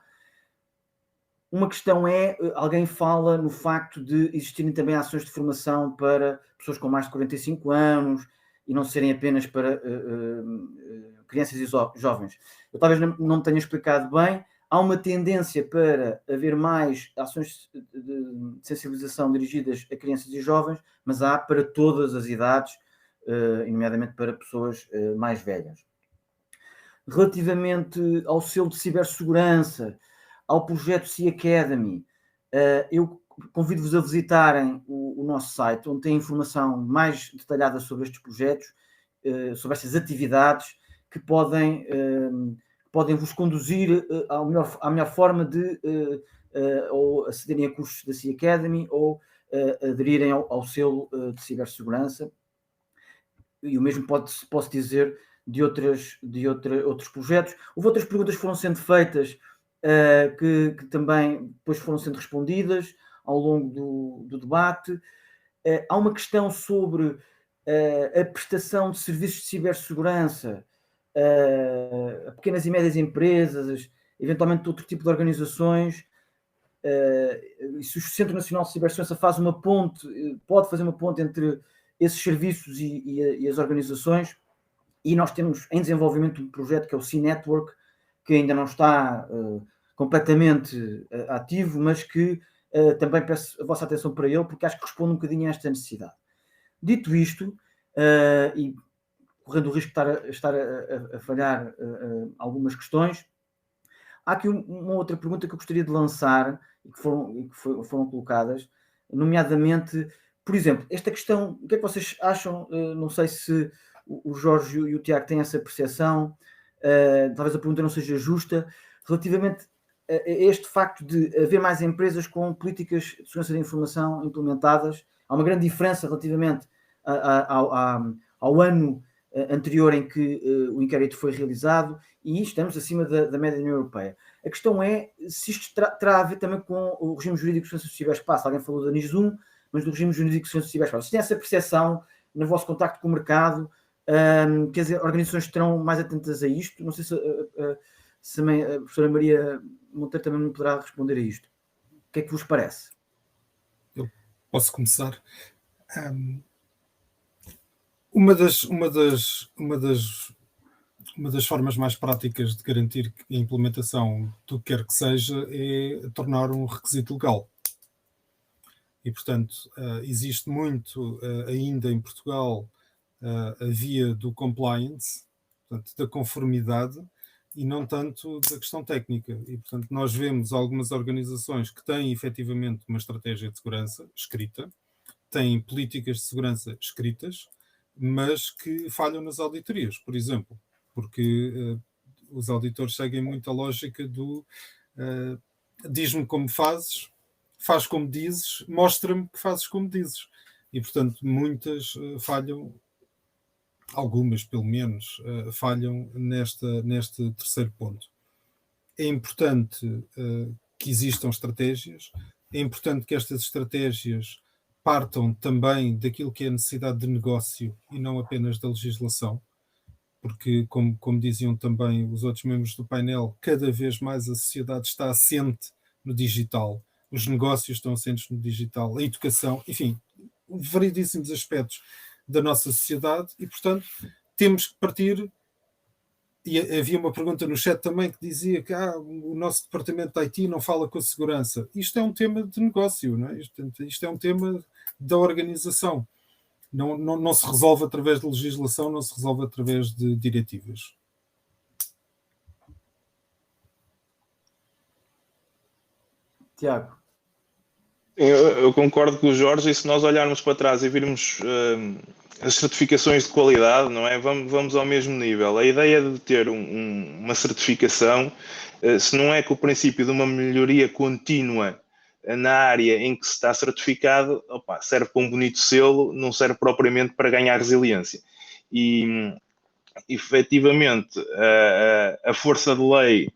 Uma questão é, alguém fala no facto de existirem também ações de formação para pessoas com mais de 45 anos e não serem apenas para crianças e jovens. Eu talvez não tenha explicado bem. Há uma tendência para haver mais ações de sensibilização dirigidas a crianças e jovens, mas há para todas as idades, nomeadamente para pessoas mais velhas. Relativamente ao selo de cibersegurança, ao projeto Sea Academy, eu convido-vos a visitarem o nosso site, onde tem informação mais detalhada sobre estes projetos, sobre estas atividades, que podem vos conduzir à melhor forma de ou acederem a cursos da Sea Academy ou aderirem ao selo de cibersegurança. E o mesmo posso dizer de outros projetos. Houve outras perguntas que foram sendo feitas que também depois foram sendo respondidas ao longo do debate. Há uma questão sobre a prestação de serviços de cibersegurança a pequenas e médias empresas, eventualmente outro tipo de organizações. E se o Centro Nacional de Cibersegurança pode fazer uma ponte entre esses serviços e as organizações, e nós temos em desenvolvimento um projeto que é o Sea Network, que ainda não está completamente ativo, mas que também peço a vossa atenção para ele, porque acho que responde um bocadinho a esta necessidade. Dito isto, e correndo o risco de estar a falhar algumas questões, há aqui uma outra pergunta que eu gostaria de lançar e que foram colocadas, nomeadamente, por exemplo, esta questão, o que é que vocês acham? Não sei se o Jorge e o Tiago têm essa percepção, talvez a pergunta não seja justa, relativamente a este facto de haver mais empresas com políticas de segurança da informação implementadas. Há uma grande diferença relativamente ao ano anterior em que o inquérito foi realizado, e estamos acima da média da União Europeia. A questão é se isto terá a ver também com o regime jurídico de segurança do ciberespaço. Alguém falou da NIS1, mas do regime jurídico de segurança do ciberespaço. Vocês têm essa percepção no vosso contacto com o mercado? Quer dizer, organizações estarão mais atentas a isto? Não sei se também a professora Maria Monteiro também me poderá responder a isto. O que é que vos parece? Eu posso começar. Uma das formas mais práticas de garantir a implementação do que quer que seja é tornar um requisito legal. E, portanto, existe muito ainda em Portugal a via do compliance, portanto, da conformidade, e não tanto da questão técnica. E, portanto, nós vemos algumas organizações que têm efetivamente uma estratégia de segurança escrita, têm políticas de segurança escritas, mas que falham nas auditorias, por exemplo, porque os auditores seguem muito a lógica do diz-me como fazes, faz como dizes, mostra-me que fazes como dizes. E, portanto, muitas falham, algumas pelo menos, falham neste terceiro ponto. É importante que existam estratégias, é importante que estas estratégias partam também daquilo que é a necessidade de negócio e não apenas da legislação, porque, como diziam também os outros membros do painel, cada vez mais a sociedade está assente no digital, os negócios estão assentes no digital, a educação, enfim, variedíssimos aspectos da nossa sociedade, e, portanto, temos que partir. E havia uma pergunta no chat também que dizia que o nosso departamento de IT não fala com a segurança. Isto é um tema de negócio, não é? Isto é um tema da organização. Não se resolve através de legislação, não se resolve através de diretivas. Tiago. Eu concordo com o Jorge, e se nós olharmos para trás e virmos as certificações de qualidade, não é? Vamos ao mesmo nível. A ideia de ter uma certificação, se não é com o princípio de uma melhoria contínua na área em que se está certificado, serve para um bonito selo, não serve propriamente para ganhar resiliência. E, efetivamente, a força de lei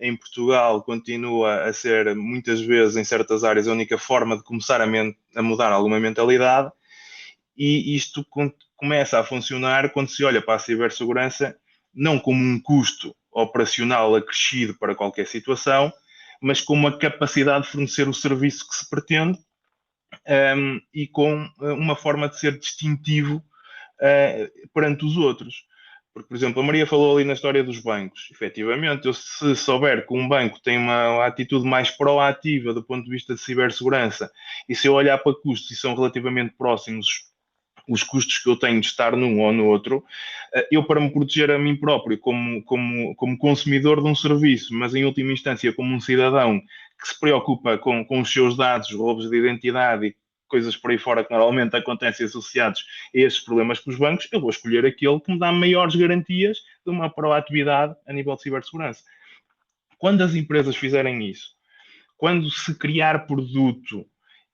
em Portugal continua a ser, muitas vezes, em certas áreas, a única forma de começar a mudar alguma mentalidade, e isto começa a funcionar quando se olha para a cibersegurança não como um custo operacional acrescido para qualquer situação, mas como a capacidade de fornecer o serviço que se pretende, e com uma forma de ser distintivo perante os outros. Porque, por exemplo, a Maria falou ali na história dos bancos. Efetivamente, eu, se souber que um banco tem uma atitude mais proativa do ponto de vista de cibersegurança, e se eu olhar para custos e são relativamente próximos os custos que eu tenho de estar num ou no outro, eu, para me proteger a mim próprio como consumidor de um serviço, mas em última instância como um cidadão que se preocupa com os seus dados, roubos de identidade e coisas por aí fora que normalmente acontecem associados a esses problemas com os bancos, eu vou escolher aquele que me dá maiores garantias de uma proatividade a nível de cibersegurança. Quando as empresas fizerem isso, quando se criar produto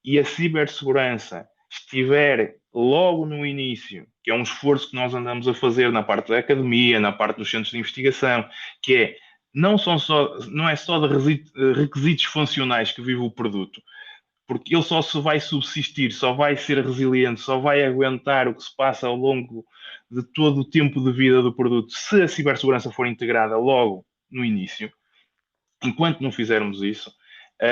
e a cibersegurança estiver logo no início, que é um esforço que nós andamos a fazer na parte da academia, na parte dos centros de investigação, que é não é só de requisitos funcionais que vive o produto, porque ele só se vai subsistir, só vai ser resiliente, só vai aguentar o que se passa ao longo de todo o tempo de vida do produto, se a cibersegurança for integrada logo no início. Enquanto não fizermos isso,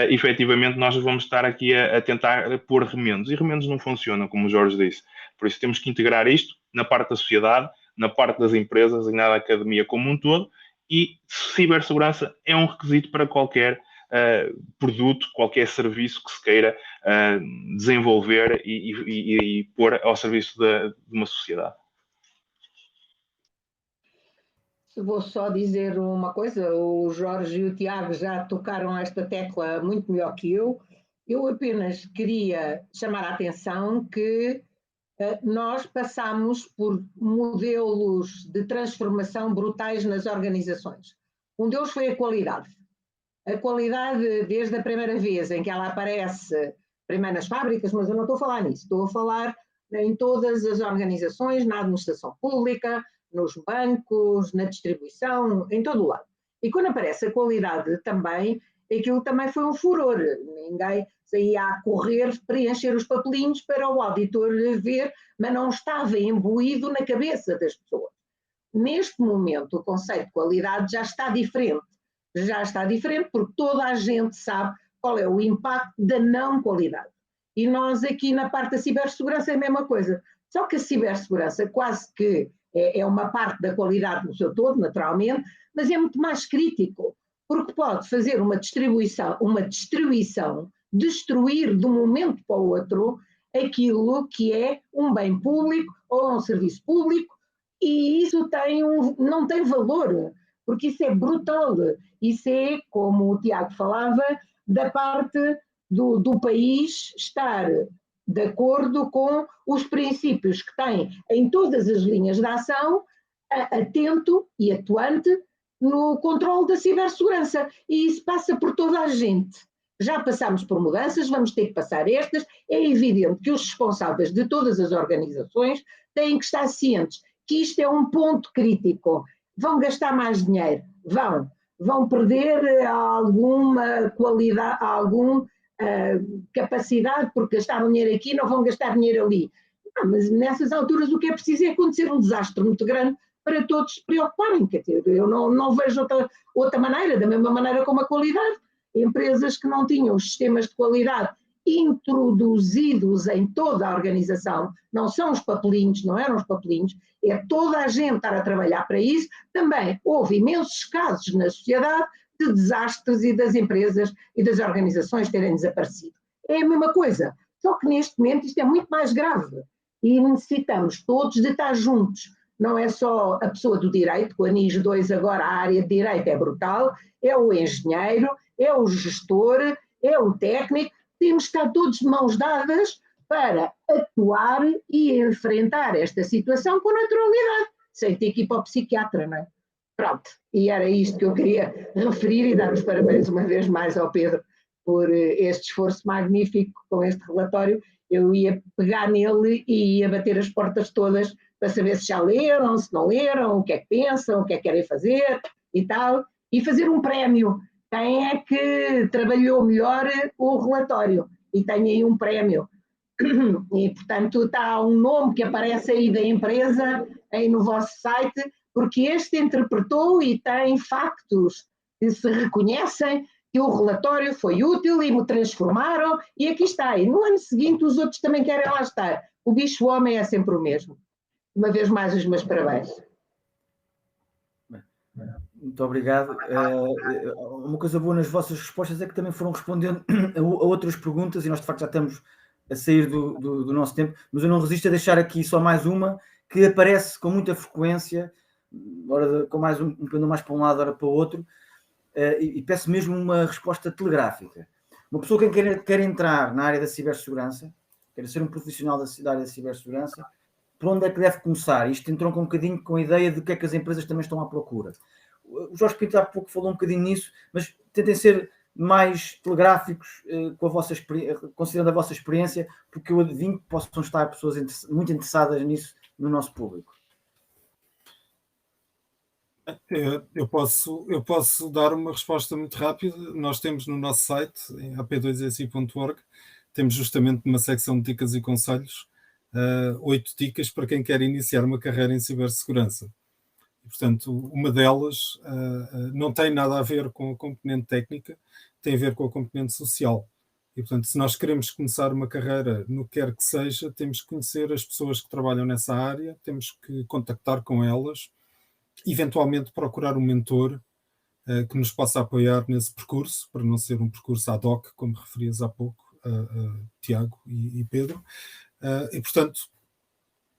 efetivamente nós vamos estar aqui a tentar pôr remendos, e remendos não funcionam, como o Jorge disse. Por isso temos que integrar isto na parte da sociedade, na parte das empresas e na academia como um todo, e cibersegurança é um requisito para qualquer produto, qualquer serviço que se queira desenvolver e pôr ao serviço de uma sociedade. Vou só dizer uma coisa, o Jorge e o Tiago já tocaram esta tecla muito melhor que eu. Eu apenas queria chamar a atenção que nós passamos por modelos de transformação brutais nas organizações. Um deles foi a qualidade. A qualidade, desde a primeira vez em que ela aparece, primeiro nas fábricas, mas eu não estou a falar nisso, estou a falar em todas as organizações, na administração pública, nos bancos, na distribuição, em todo o lado. E quando aparece a qualidade também, aquilo também foi um furor. Ninguém saía a correr, preencher os papelinhos para o auditor ver, mas não estava imbuído na cabeça das pessoas. Neste momento, o conceito de qualidade já está diferente. Já está diferente porque toda a gente sabe qual é o impacto da não qualidade. E nós aqui na parte da cibersegurança é a mesma coisa. Só que a cibersegurança quase que é uma parte da qualidade no seu todo, naturalmente, mas é muito mais crítico, porque pode fazer uma destruição, destruir de um momento para o outro aquilo que é um bem público ou um serviço público, e isso não tem valor, porque isso é brutal. Isso é, como o Tiago falava, da parte do país estar de acordo com os princípios que tem em todas as linhas de ação, atento e atuante no controle da cibersegurança. E isso passa por toda a gente. Já passamos por mudanças, vamos ter que passar estas. É evidente que os responsáveis de todas as organizações têm que estar cientes que isto é um ponto crítico. Vão gastar mais dinheiro? Vão perder alguma qualidade, alguma capacidade, porque gastaram dinheiro aqui, não vão gastar dinheiro ali. Não, mas nessas alturas o que é preciso é acontecer um desastre muito grande para todos se preocuparem. Quer dizer, eu não vejo outra maneira, da mesma maneira como a qualidade. Empresas que não tinham os sistemas de qualidade introduzidos em toda a organização, não são os papelinhos, não eram os papelinhos, é toda a gente estar a trabalhar para isso. Também houve imensos casos na sociedade de desastres e das empresas e das organizações terem desaparecido. É a mesma coisa, só que neste momento isto é muito mais grave e necessitamos todos de estar juntos. Não é só a pessoa do direito, com a NIS 2 agora a área de direito é brutal, é o engenheiro, é o gestor, é o técnico, temos de estar todos de mãos dadas para atuar e enfrentar esta situação com naturalidade, sem ter que ir para o psiquiatra, não é? Pronto, e era isto que eu queria referir e dar os parabéns uma vez mais ao Pedro por este esforço magnífico com este relatório. Eu ia pegar nele e ia bater as portas todas para saber se já leram, se não leram, o que é que pensam, o que é que querem fazer e tal, e fazer um prémio. Quem é que trabalhou melhor o relatório? E tem aí um prémio. E, portanto, está um nome que aparece aí da empresa aí no vosso site, porque este interpretou e tem factos que se reconhecem que o relatório foi útil e me transformaram, e aqui está. E no ano seguinte os outros também querem lá estar. O bicho homem é sempre o mesmo. Uma vez mais os meus parabéns. Muito obrigado. Uma coisa boa nas vossas respostas é que também foram respondendo a outras perguntas, e nós de facto já estamos a sair do nosso tempo, mas eu não resisto a deixar aqui só mais uma que aparece com muita frequência, com mais um bocadinho mais para um lado, ora para o outro, e peço mesmo uma resposta telegráfica. Uma pessoa que quer entrar na área da cibersegurança, quer ser um profissional da área da cibersegurança, por onde é que deve começar? Isto entrou um bocadinho com a ideia de que é que as empresas também estão à procura. O Jorge Pinto há pouco falou um bocadinho nisso, mas tentem ser mais telegráficos, considerando a vossa experiência, porque eu adivinho que possam estar pessoas muito interessadas nisso no nosso público. Eu posso dar uma resposta muito rápida. Nós temos no nosso site, em ap2si.org, temos justamente uma secção de dicas e conselhos, 8 dicas para quem quer iniciar uma carreira em cibersegurança. E, portanto, uma delas não tem nada a ver com a componente técnica, tem a ver com a componente social. E, portanto, se nós queremos começar uma carreira no que quer que seja, temos que conhecer as pessoas que trabalham nessa área, temos que contactar com elas, eventualmente procurar um mentor que nos possa apoiar nesse percurso, para não ser um percurso ad hoc, como referias há pouco, Tiago e Pedro. E, portanto,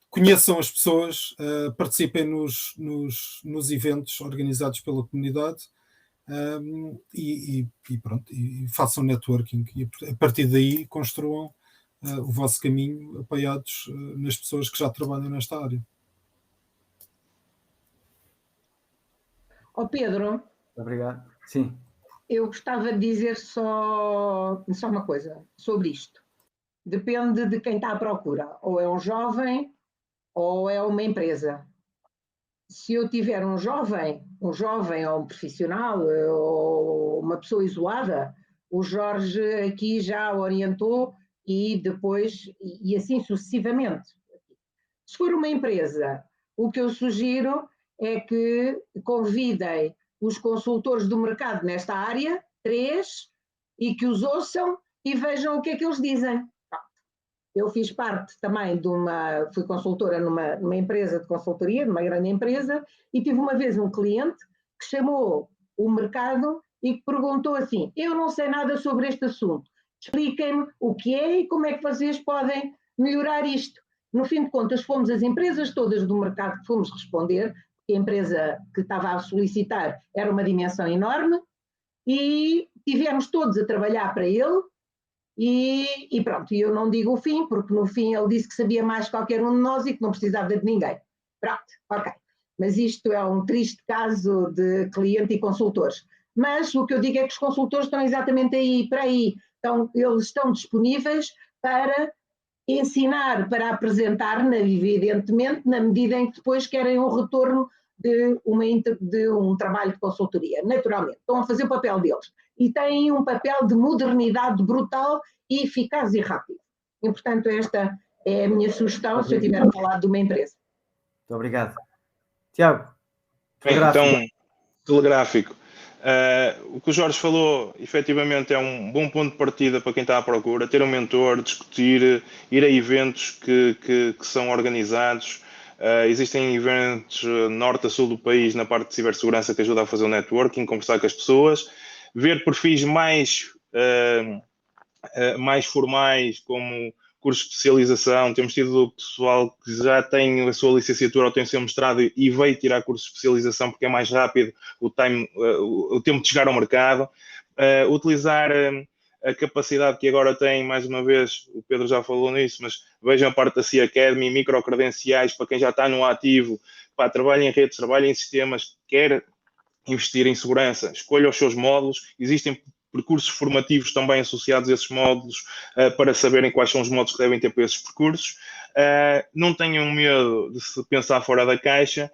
conheçam as pessoas, participem nos eventos organizados pela comunidade e pronto, e façam networking. E a partir daí construam o vosso caminho apoiados nas pessoas que já trabalham nesta área. Pedro, Obrigado. Sim. eu gostava de dizer só uma coisa sobre isto. Depende de quem está à procura. Ou é um jovem ou é uma empresa. Se eu tiver um jovem ou um profissional ou uma pessoa isolada, o Jorge aqui já orientou e depois, e assim sucessivamente. Se for uma empresa, o que eu sugiro é que convidem os consultores do mercado nesta área, 3, e que os ouçam e vejam o que é que eles dizem. Eu fiz parte também fui consultora numa empresa de consultoria, numa grande empresa, e tive uma vez um cliente que chamou o mercado e que perguntou assim: eu não sei nada sobre este assunto, expliquem-me o que é e como é que vocês podem melhorar isto. No fim de contas, fomos as empresas todas do mercado que fomos responder, porque a empresa que estava a solicitar era uma dimensão enorme, e tivemos todos a trabalhar para ele. E pronto, eu não digo o fim, porque no fim ele disse que sabia mais que qualquer um de nós e que não precisava de ninguém. Pronto, ok. Mas isto é um triste caso de cliente e consultores. Mas o que eu digo é que os consultores estão exatamente aí, para aí. Então, eles estão disponíveis para ensinar, para apresentar, evidentemente, na medida em que depois querem um retorno de um trabalho de consultoria, naturalmente. Estão a fazer o papel deles. E têm um papel de modernidade brutal e eficaz e rápido. E, portanto, esta é a minha sugestão, se eu estiver a falar de uma empresa. Muito obrigado. Tiago, telegráfico. Então, telegráfico. O que o Jorge falou, efetivamente, é um bom ponto de partida para quem está à procura, ter um mentor, discutir, ir a eventos que são organizados. Existem eventos norte a sul do país na parte de cibersegurança que ajuda a fazer o networking, conversar com as pessoas, ver perfis mais formais, como curso de especialização. Temos tido pessoal que já tem a sua licenciatura ou tem o seu mestrado e veio tirar curso de especialização porque é mais rápido o tempo de chegar ao mercado. Utilizar a capacidade que agora tem, mais uma vez, o Pedro já falou nisso, mas vejam a parte da CIA Academy, microcredenciais para quem já está no ativo, trabalha em redes, trabalha em sistemas, quer investir em segurança, escolha os seus módulos. Existem percursos formativos também associados a esses módulos para saberem quais são os módulos que devem ter para esses percursos. Não tenham medo de se pensar fora da caixa.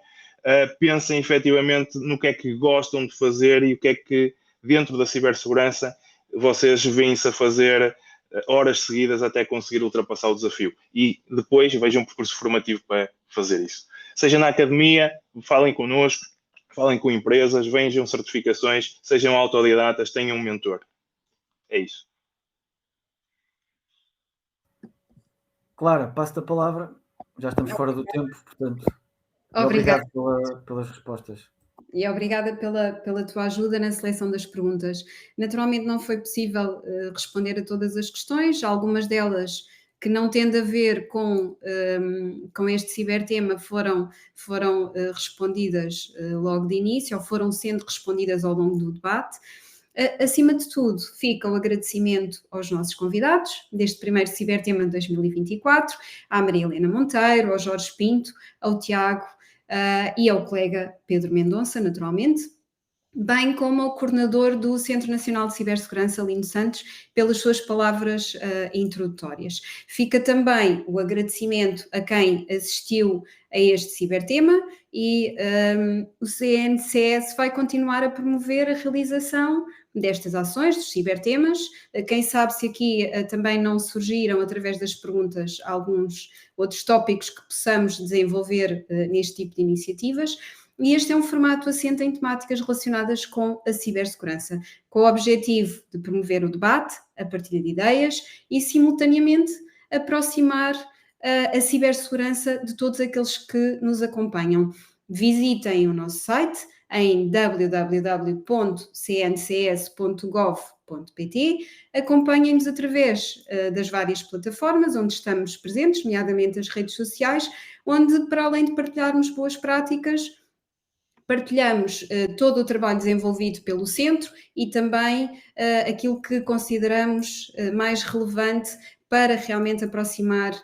Pensem efetivamente no que é que gostam de fazer e o que é que, dentro da cibersegurança, vocês vêm-se a fazer horas seguidas até conseguir ultrapassar o desafio. E depois vejam um percurso formativo para fazer isso. Seja na academia, falem connosco, falem com empresas, vejam certificações, sejam autodidatas, tenham um mentor. É isso. Clara, passo-te a palavra. Já estamos fora do tempo, portanto. Obrigado pelas respostas. E obrigada pela tua ajuda na seleção das perguntas. Naturalmente não foi possível responder a todas as questões, algumas delas que não tendo a ver com este cibertema foram respondidas logo de início, ou foram sendo respondidas ao longo do debate. Acima de tudo, fica o agradecimento aos nossos convidados deste primeiro Cibertema de 2024, à Maria Helena Monteiro, ao Jorge Pinto, ao Tiago e ao colega Pedro Mendonça, naturalmente, bem como ao coordenador do Centro Nacional de Cibersegurança, Lino Santos, pelas suas palavras introdutórias. Fica também o agradecimento a quem assistiu a este cibertema e o CNCS vai continuar a promover a realização destas ações, dos cibertemas. Quem sabe se aqui também não surgiram, através das perguntas, alguns outros tópicos que possamos desenvolver neste tipo de iniciativas. E este é um formato assente em temáticas relacionadas com a cibersegurança, com o objetivo de promover o debate, a partilha de ideias e, simultaneamente, aproximar a cibersegurança de todos aqueles que nos acompanham. Visitem o nosso site em www.cncs.gov.pt, acompanhem-nos através das várias plataformas onde estamos presentes, nomeadamente as redes sociais, onde, para além de partilharmos boas práticas, partilhamos todo o trabalho desenvolvido pelo Centro e também aquilo que consideramos mais relevante para realmente aproximar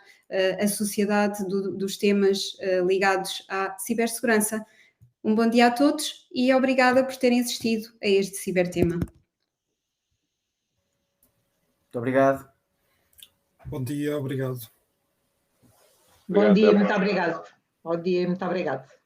a sociedade dos temas ligados à cibersegurança. Um bom dia a todos e obrigada por terem assistido a este cibertema. Muito obrigado. Bom dia, obrigado. Bom dia, muito obrigado. Bom dia, muito obrigado.